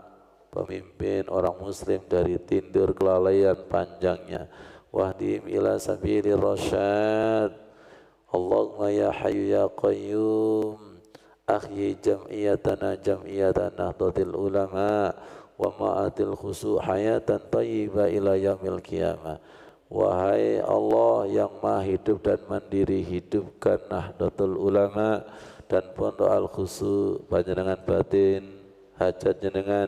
pemimpin orang muslim dari tidur kelalaian panjangnya. Wahdihim ila sabilir rasyad. Allahumma ya hayyu ya qayyum ahyi jam'iyatana jam'iyatan nahdlatul ulama wa ma'atil khusu' hayatan thayyibah ila yaumil qiyamah. Wahai Allah yang maha hidup dan mandiri, hidupkan Nahdlatul Ulama dan Pondok Al-Khusu panjenengan batin, hajat jenengan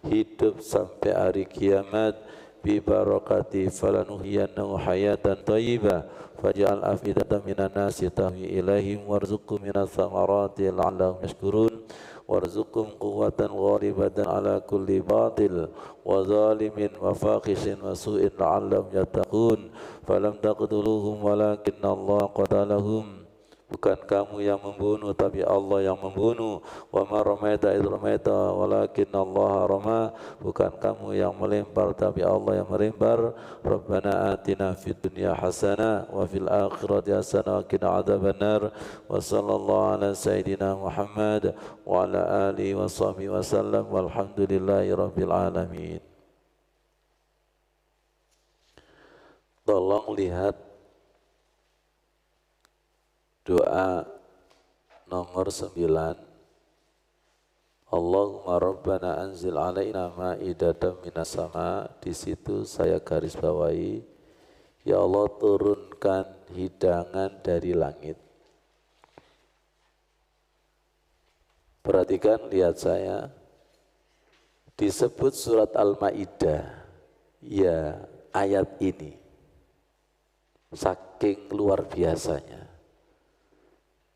hidup sampai hari kiamat. Bi barakati falanuhyiyannahu hayatan thayyibah faj'al afidatan minan nasi tahwi ilaihim warzuqhum minas samarati la'allahum yashkurun warzuqhum quwwatan ghalibatan ala kulli batil wa zalimin wa fakhishin wa su'in la'allahum yattaqun falam taqtuluhum walakinna Allah qatalahum. Bukan kamu yang membunuh, tapi Allah yang membunuh. Wa ma ramaita idh ramaita walakinna Allah rama. Bukan kamu yang melempar, tapi Allah yang melempar. Rabbana atina fid dunya hasanah wa fil akhirati hasanah wa qina adzabannar. Wa sallallahu ala sayyidina Muhammad wa ala alihi wa sahbihi wasallam walhamdulillahi rabbil alamin. Tolong lihat doa nomor 9. Allahumma Rabbana anzil alaina ma'idatan minas sama. Di situ saya garis bawahi, ya Allah turunkan hidangan dari langit. Perhatikan, lihat saya, disebut surat Al-Ma'idah, ya ayat ini saking luar biasanya.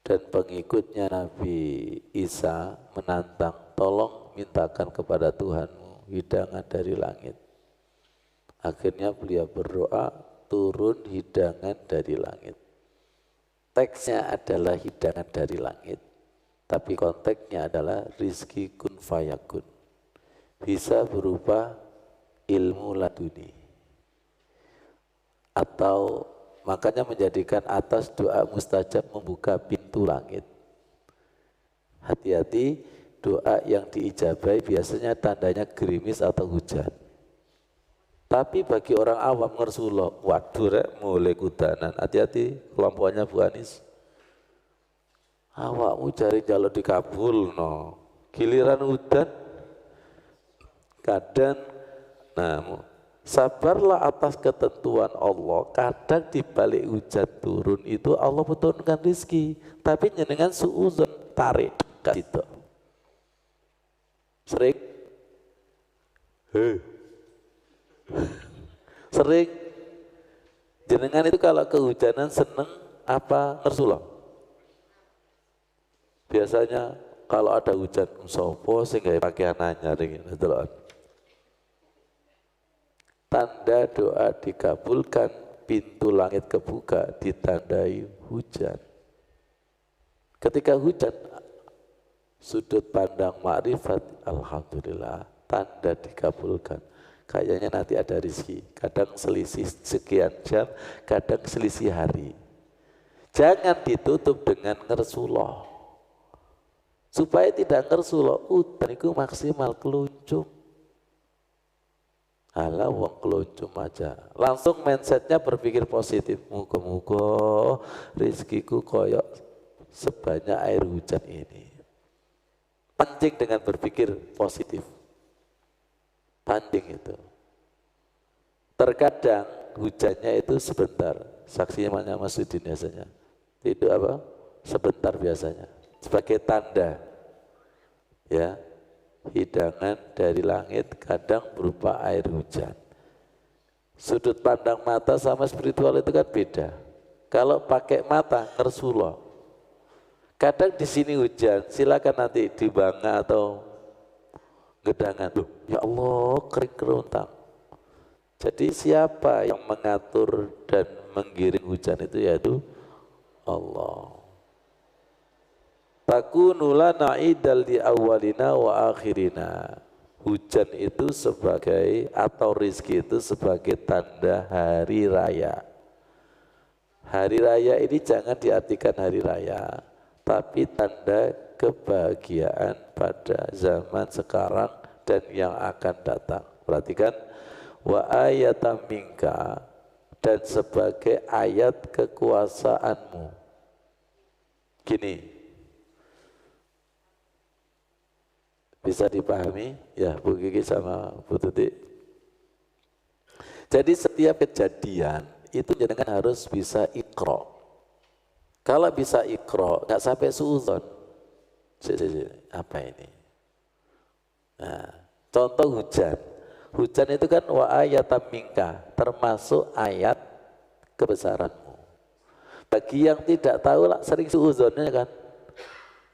Dan pengikutnya Nabi Isa menantang, tolong mintakan kepada Tuhanmu hidangan dari langit. Akhirnya beliau berdoa, turun hidangan dari langit. Teksnya adalah hidangan dari langit, tapi konteksnya adalah rizki kun fayakun. Bisa berupa ilmu laduni, atau makanya menjadikan atas doa mustajab membuka pintu langit. Hati-hati, doa yang diijabai biasanya tandanya gerimis atau hujan. Tapi bagi orang awam ngersulok, waduh rek mulai kudanan. Hati-hati kelompokannya Bu Anis. Awakmu cari jalur dikabul no. Giliran udan kadang, nah Sabarlah atas ketentuan Allah. Kadang di balik hujan turun itu Allah menurunkan rizki, tapi jenengan suuzon tarik ke situ. Sering sering jenengan itu kalau kehujanan seneng apa ngersulah? Biasanya kalau ada hujan sopo sehingga pakaian anyar gitu loh. Tanda doa dikabulkan, pintu langit kebuka ditandai hujan. Ketika hujan, sudut pandang makrifat, alhamdulillah, tanda dikabulkan. Kayaknya nanti ada rezeki. Kadang selisih sekian jam, kadang selisih hari. Jangan ditutup dengan ngersuloh. Supaya tidak ngersuloh, udan itu maksimal keluncung. Alah wong keluncum aja. Langsung mindsetnya berpikir positif. Muga-muga rizkiku koyok sebanyak air hujan ini. Pancing dengan berpikir positif. Pancing itu. Terkadang hujannya itu sebentar. Saksinya mana Mas Udin biasanya. Itu apa? Sebentar biasanya. Sebagai tanda. Ya. Hidangan dari langit kadang berupa air hujan. Sudut pandang mata sama spiritual itu kan beda. Kalau pakai mata ngersuloh. Kadang di sini hujan, silakan nanti di Banga atau Gedangan. Loh, ya Allah kering kerontang. Jadi siapa yang mengatur dan menggiring hujan itu yaitu Allah. Takunu lana idal di awalina wa akhirina. Hujan itu sebagai atau rizki itu sebagai tanda hari raya. Hari raya ini jangan diartikan hari raya, tapi tanda kebahagiaan pada zaman sekarang dan yang akan datang. Perhatikan, wa ayatam minka, dan sebagai ayat kekuasaanmu. Gini, bisa dipahami ya Bu Kiki sama Bu Tuti. Jadi setiap kejadian itu jangan harus bisa ikro. Kalau bisa ikro, nggak sampai suuzon. Apa ini? Nah, contoh hujan. Hujan itu kan wa ayatam minka, termasuk ayat kebesaranmu. Bagi yang tidak tahu lah, sering suuzonnya kan.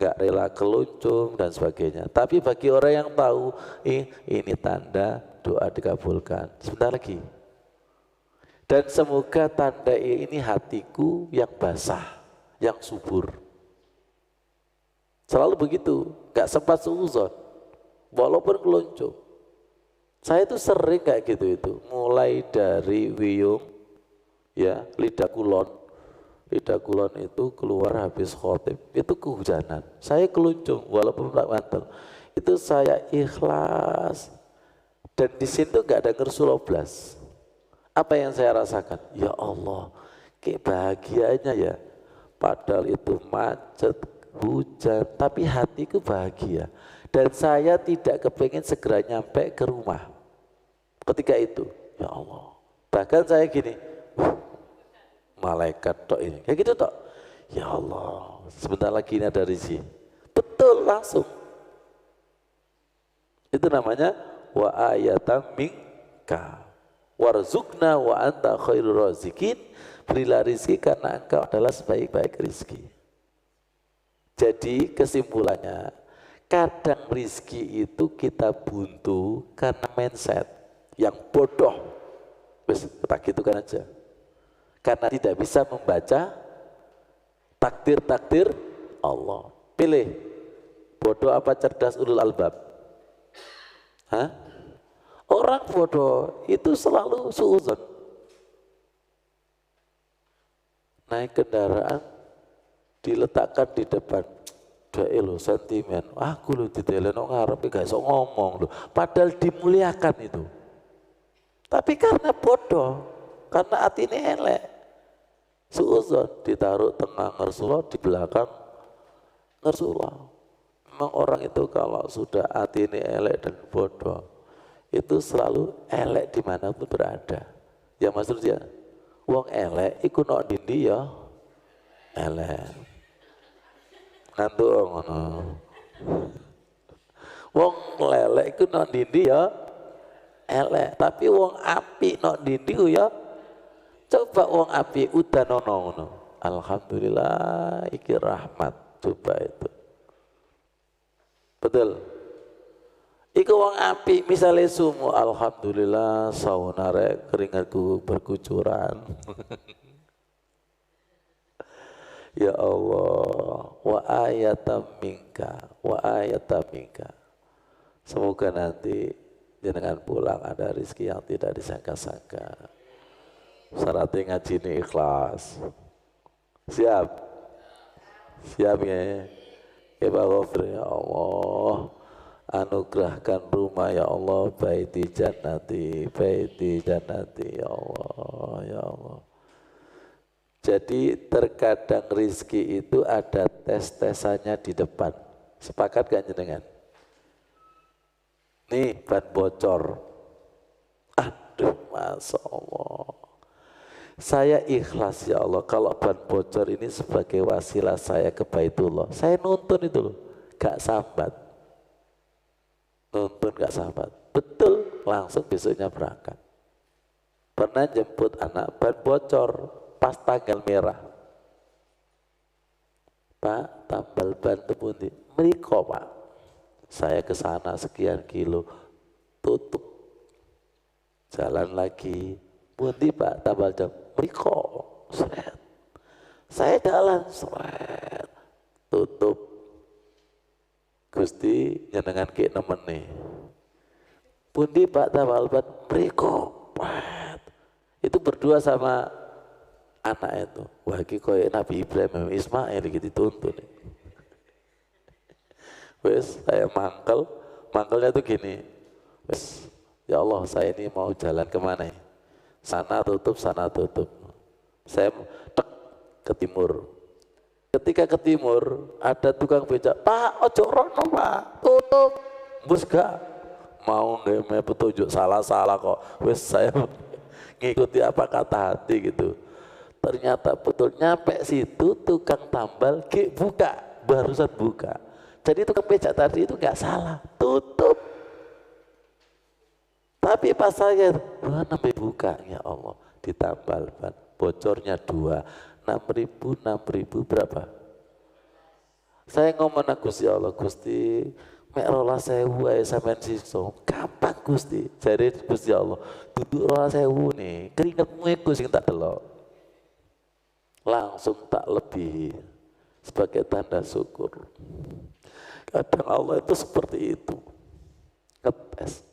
Gak rela keluncung dan sebagainya. Tapi bagi orang yang tahu, ini tanda doa dikabulkan. Sebentar lagi. Dan semoga tanda ini hatiku yang basah, yang subur. Selalu begitu, gak sempat suuzon, walaupun keluncung. Saya itu sering kayak gitu itu, mulai dari wiyung, ya lidah kulon. Lidah kulon itu keluar habis khotib, itu kehujanan. Saya keluncung walaupun tak mantel. Itu saya ikhlas. Dan di situ gak ada ngersuloblas. Apa yang saya rasakan? Ya Allah, kayak bahagianya ya. Padahal itu macet, hujan, tapi hatiku bahagia. Dan saya tidak kepengen segera nyampe ke rumah. Ketika itu, ya Allah. Bahkan saya gini, malaikat tok ini, kayak gitu tok. Ya Allah, sebentar lagi ini ada rezeki. Betul, langsung. Itu namanya wa ayatam minka warzuqna wa anta khairur razikin. Berilah rezeki karena engkau adalah sebaik-baik rezeki. Jadi kesimpulannya, kadang rezeki itu kita buntu karena mindset yang bodoh. Wes tak gitu kan aja. Karena tidak bisa membaca takdir-takdir Allah. Pilih, bodoh apa cerdas ulul albab? Hah? Orang bodoh itu selalu suuzon. Naik kendaraan, diletakkan di depan. Lo sentimen, aku lo diteleno ngarep gak iso ngomong lo. Padahal dimuliakan itu. Tapi karena bodoh, karena hati ini elek. Suuzon ditaruh tengah ngersullah, di belakang ngersullah. Memang orang itu kalau sudah hati ini elek dan bodoh, itu selalu elek dimanapun berada. Ya maksudnya, wong elek iku nok dindi ya elek. Ngantuk ngono. Wong lelek iku nok dindi ya elek, tapi wong apik nok dindi ku ya coba wong apik udanono ngono. Alhamdulillah iki rahmat, coba itu. Betul. Iku wong apik misalnya sumu, alhamdulillah saunare keringatku berkucuran. Ya Allah, wa ayatam minka, wa ayatam minka. Semoga nanti jenengan pulang ada rezeki yang tidak disangka-sangka. Syaratnya ngaji ini ikhlas. Siap? Siap ya? Ya Pak Ghafir, ya Allah, anugerahkan rumah ya Allah, baiti jannati, ya Allah, ya Allah. Jadi terkadang rizki itu ada tes-tesannya di depan. Sepakat gak jenengan? Nih ban bocor. Aduh, Masya Allah. Saya ikhlas ya Allah kalau ban bocor ini sebagai wasilah saya ke Baitullah. Saya nuntun itu loh, gak sambat. Nuntun gak sambat. Betul, langsung besoknya berangkat. Pernah jemput anak, ban bocor pas tanggal merah. Pak, tambal ban tepundi. Mriko Pak. Saya ke sana sekian kilo, tutup. Jalan lagi. Pundi Pak, tambal jam. Mriko. Seret. Saya jalan, seret. Tutup. Gusti nyenengan ki nemen nih. Pundi Pak, tambal ban. Mriko. Itu berdua sama anak itu. Wah iki koyo Nabi Ibrahim Ismail gitu dituntun. Wes saya mangkelnya tuh gini. Wes ya Allah saya ini mau jalan kemana ya? Sana tutup. Saya tek ke timur. Ketika ke timur ada tukang becak. Pak ojo rono Pak, tutup. Bus gak mau nge petunjuk salah kok. Wes saya ngikuti apa kata hati gitu. Ternyata betul nyampe situ tukang tambal buka, barusan buka. Jadi tukang becak tadi itu nggak salah, tutup. Tapi pas saya sampai buka, ya Allah, ditambal ban, bocornya 2, 6.000 berapa? Saya ngomong Gusti Allah, Gusti, mek rola sewu ae sampean siksa. Gampang Gusti. Jadi Gusti Allah, duduk rola sewu nih, keringetmu iku sing tak delok. Langsung tak lebih sebagai tanda syukur. Kadang Allah itu seperti itu, ngetes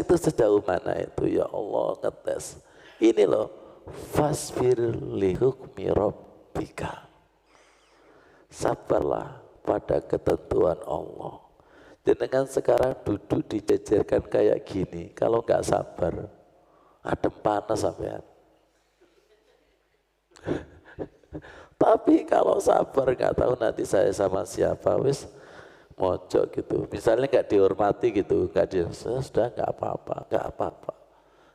itu sejauh mana itu ya Allah ngetes. Ini loh, fasbir li hukmi rabbika, sabarlah pada ketentuan Allah. Jenengan sekarang duduk dijejerkan kayak gini, kalau nggak sabar adem panas sampean. Tapi kalau sabar nggak tahu nanti saya sama siapa, wis mojok gitu. Misalnya nggak dihormati gitu, sudah nggak apa-apa.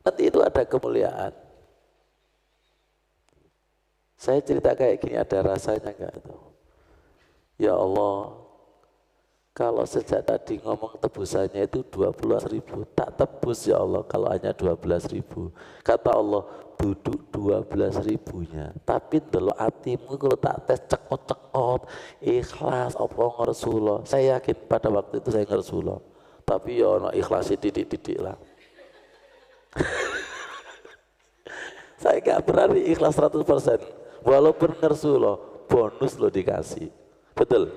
Nanti itu ada kemuliaan. Saya cerita kayak gini ada rasanya nggak itu? Ya Allah, kalau sejak tadi ngomong tebusannya itu 12.000, tak tebus ya Allah kalau hanya 12.000. Kata Allah, duduk 12.000-nya, tapi delok atimu kalau tak tes cekot ikhlas apa ngersullah. Saya yakin pada waktu itu saya ngersullah, tapi ya no ikhlasi didik lah. Saya gak berani ikhlas 100%, walaupun ngersullah bonus lo dikasih, betul.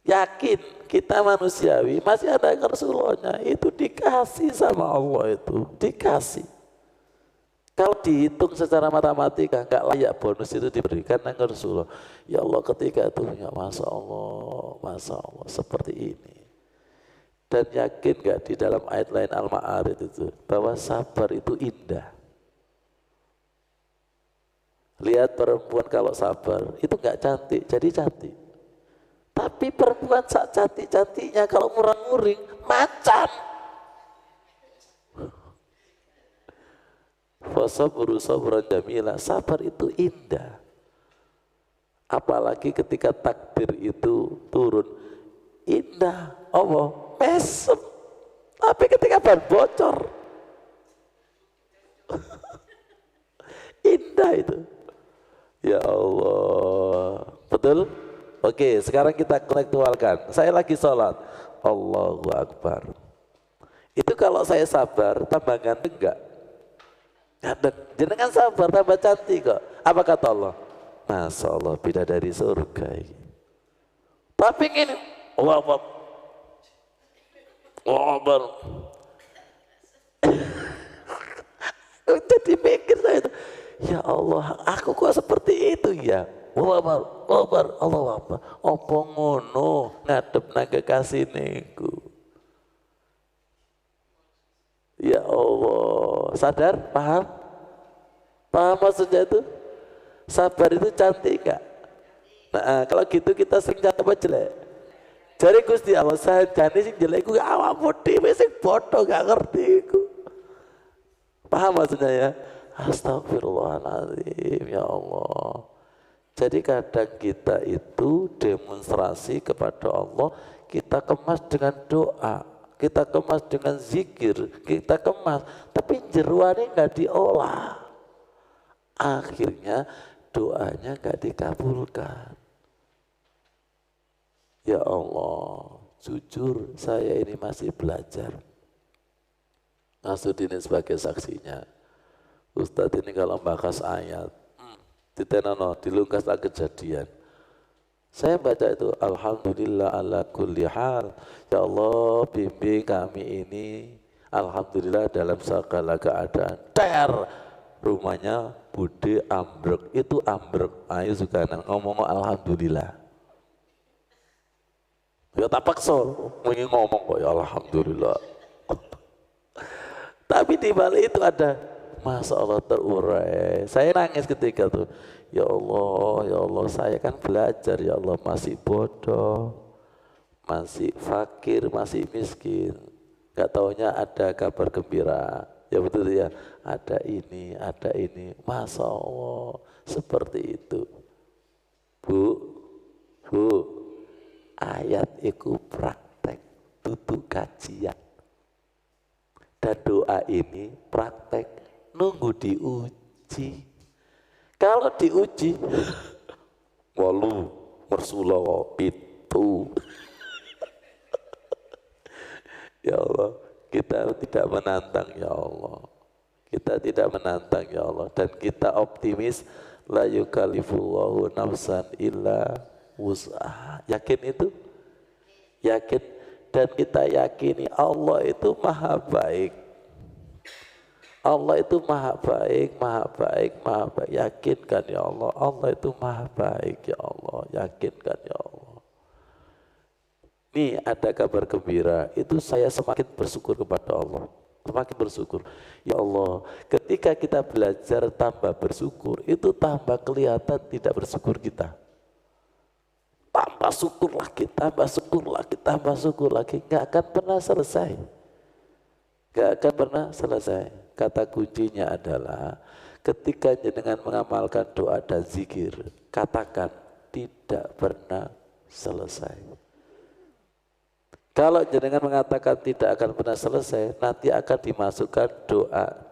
Yakin kita manusiawi masih ada ngersullahnya, itu dikasih sama Allah, itu dikasih. Kalau dihitung secara matematika nggak layak bonus itu diberikan nang Rasulullah. Ya Allah ketika itu ya Masya Allah seperti ini. Dan yakin nggak di dalam ayat lain Al-Ma'arij itu bahwa sabar itu indah. Lihat perempuan kalau sabar itu nggak cantik, jadi cantik. Tapi perempuan sak cantik-cantiknya kalau murang-muring macan. Fasabru sabran jamila, sabar itu indah. Apalagi ketika takdir itu turun, indah. Allah mesem. Tapi ketika ban bocor, indah itu. Ya Allah, betul? Oke, sekarang kita kontekstualkan. Saya lagi sholat, Allahu Akbar. Itu kalau saya sabar, tambah ganteng enggak? Ganteng. Jenengan sabar, tambah cantik kok. Apa kata Allah? Masya Allah, bidadari surga ini. Tapi ini, Allah Akbar. Allah Akbar. Jadi mikir saya itu, ya Allah, aku kok seperti itu ya. Allah Akbar, Allah Akbar, Allah Akbar. Apa ngono ngadep nang kekasihku. Ya Allah, sadar, paham? Paham maksudnya itu? Sabar itu cantik enggak? Nah, kalau gitu kita sering cantik apa jelek? Jadi Gusti Allah sajane sing jelek ku awakmu dhewe sing bodoh gak ngerti iku. Paham maksudnya ya? Astagfirullahaladzim, ya Allah. Jadi kadang kita itu demonstrasi kepada Allah, kita kemas dengan doa, kita kemas dengan zikir, kita kemas, tapi jeruannya nggak diolah. Akhirnya doanya nggak dikabulkan. Ya Allah, jujur saya ini masih belajar. Maksud ini sebagai saksinya. Ustadz ini kalau bahas ayat, ditenono, dilungkas kejadian. Saya baca itu, Alhamdulillah ala kulli hal. Ya Allah, bimbing kami ini, Alhamdulillah dalam segala keadaan. Der, rumahnya bude ambruk, itu ambruk. Ayo juga ngomong Alhamdulillah. Ya tak paksa, ingin ngomong kok ya Alhamdulillah. Tapi di balik itu ada, Masya Allah terurai. Saya nangis ketika itu. Ya Allah, saya kan belajar, ya Allah masih bodoh, masih fakir, masih miskin. Gak taunya ada kabar gembira. Ya betul ya, ada ini. Masya Allah, seperti itu. Bu, ayat itu praktek, tutup kajian. Dan doa ini praktek, nunggu diuji. Kalau diuji, walu Rasulullah itu. Ya Allah, kita tidak menantang ya Allah. Kita tidak menantang ya Allah. Dan kita optimis, la yukallifullahu nafsan illa wus'aha. Yakin itu? Yakin. Dan kita yakini Allah itu maha baik. Allah itu maha baik, maha baik, maha baik. Yakinkan ya Allah, Allah itu maha baik ya Allah. Yakinkan ya Allah. Nih ada kabar gembira, itu saya semakin bersyukur kepada Allah. Semakin bersyukur. Ya Allah, ketika kita belajar tambah bersyukur, itu tambah kelihatan tidak bersyukur kita. Tambah syukur lagi, tambah syukur lagi, tambah syukur lagi. Gak akan pernah selesai. Gak akan pernah selesai. Kata kuncinya adalah ketika jenengan mengamalkan doa dan zikir, katakan tidak pernah selesai. Kalau jenengan mengatakan tidak akan pernah selesai, nanti akan dimasukkan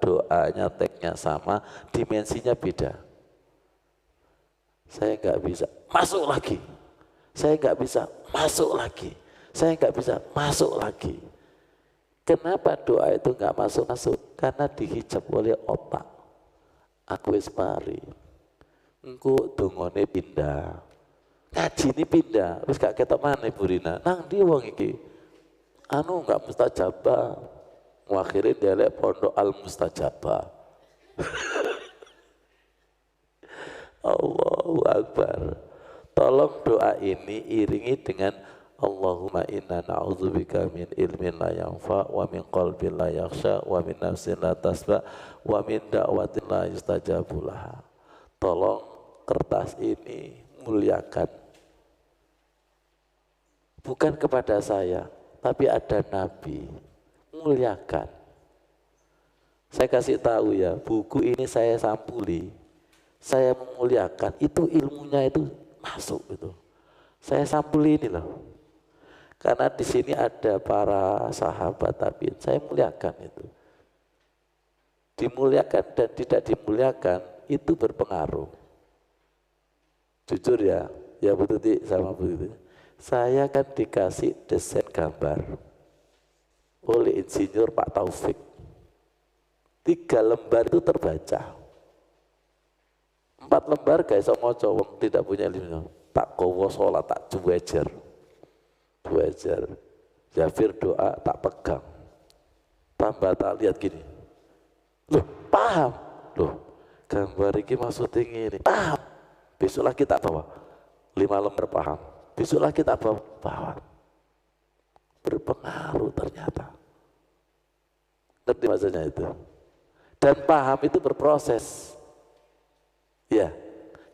doanya teknya sama, dimensinya beda. Saya nggak bisa masuk lagi. Saya nggak bisa masuk lagi. Saya nggak bisa masuk lagi. Kenapa doa itu nggak masuk-masuk? Karena dihijab oleh otak. Aku wis mari. Engko dongone pindah. Ngaji ini pindah. Wis gak ketok maneh Bu Rina. Nang ndi wong iki? Anu nggak mustajabah. Akhirnya delek pondok al mustajabah. Allahu Akbar. Tolong doa ini iringi dengan Allahumma inna na'udzubika min ilmin la yanfa wa min qalbin la yakhsha wa min nafsin la tasba wa min da'watin la yustajabu laha. Tolong kertas ini muliakan. bukan kepada saya, tapi ada Nabi. Muliakan. Saya kasih tahu ya, buku ini saya sampuli, saya memuliakan, itu ilmunya itu masuk itu. Saya sampuli ini loh. Karena di sini ada para sahabat tabiin, saya muliakan itu. Dimuliakan dan tidak dimuliakan itu berpengaruh. Jujur ya Bu Tuti sama Bu Tuti. Saya kan dikasih desain gambar oleh insinyur Pak Taufik. 3 lembar itu terbaca. 4 lembar gak iso maca wong tidak punya ilmu. Tak kowo sholat tak cuwejer. Zafir doa tak pegang. Tambah tak lihat gini. Loh, paham. Loh, gambar ini maksudnya ini. Paham. Besok lagi tak bawa. 5 lembar paham. Besok lagi tak bawa. Berpengaruh ternyata. Ngerti maksudnya itu? Dan paham itu berproses. Ya.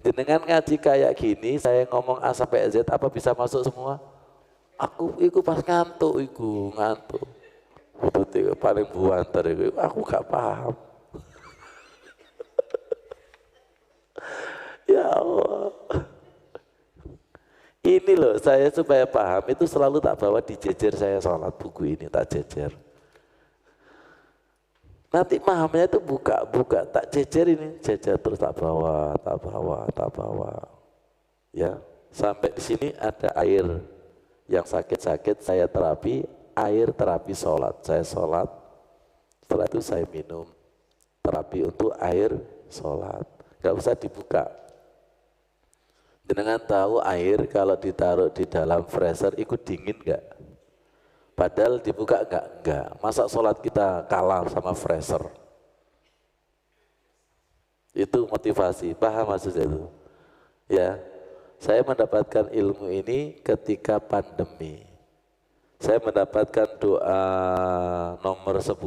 Dengan ngaji kayak gini, saya ngomong A sampai Z, apa bisa masuk semua? Aku pas ngantuk, ngantuk. Itu paling buantar, aku gak paham. Ya Allah. Ini loh, saya supaya paham itu selalu tak bawa di jejer saya sholat, buku ini tak jejer. Nanti pahamnya itu buka, tak jejer ini, jejer terus tak bawa. Ya, sampai di sini ada air. Yang sakit-sakit saya terapi, air terapi sholat. Saya sholat, setelah itu saya minum terapi untuk air sholat. Gak usah dibuka. Jenengan tahu air kalau ditaruh di dalam freezer ikut dingin gak? Padahal dibuka enggak. Masa sholat kita kalah sama freezer? Itu motivasi, paham maksudnya itu? Ya. Saya mendapatkan ilmu ini ketika pandemi. Saya mendapatkan doa nomor 10,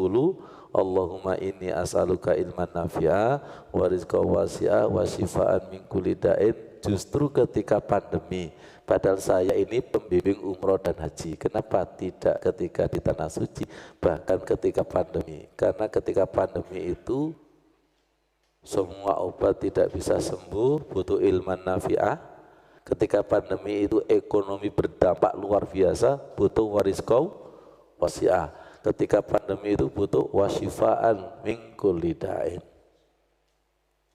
Allahumma inni as'aluka ilman nafi'a wa rizqa wasi'a wa shifaan min kulli da'in, justru ketika pandemi. Padahal saya ini pembimbing umroh dan haji. Kenapa tidak ketika di tanah suci, bahkan ketika pandemi? Karena ketika pandemi itu semua obat tidak bisa sembuh, butuh ilman nafi'ah. Ketika pandemi itu ekonomi berdampak luar biasa, butuh warizqau wasi'ah. Ketika pandemi itu butuh wasyifaan min kulli da'in.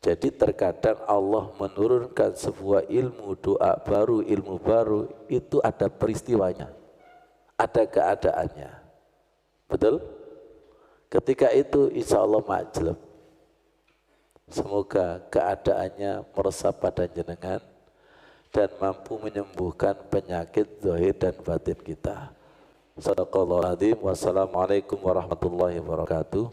Jadi terkadang Allah menurunkan sebuah ilmu, doa baru, ilmu baru, itu ada peristiwanya, ada keadaannya. Betul? Ketika itu insya Allah majlub. Semoga keadaannya meresap pada jenengan dan mampu menyembuhkan penyakit zahir dan batin kita. Shadaqallahul adzim. Wassalamualaikum warahmatullahi wabarakatuh.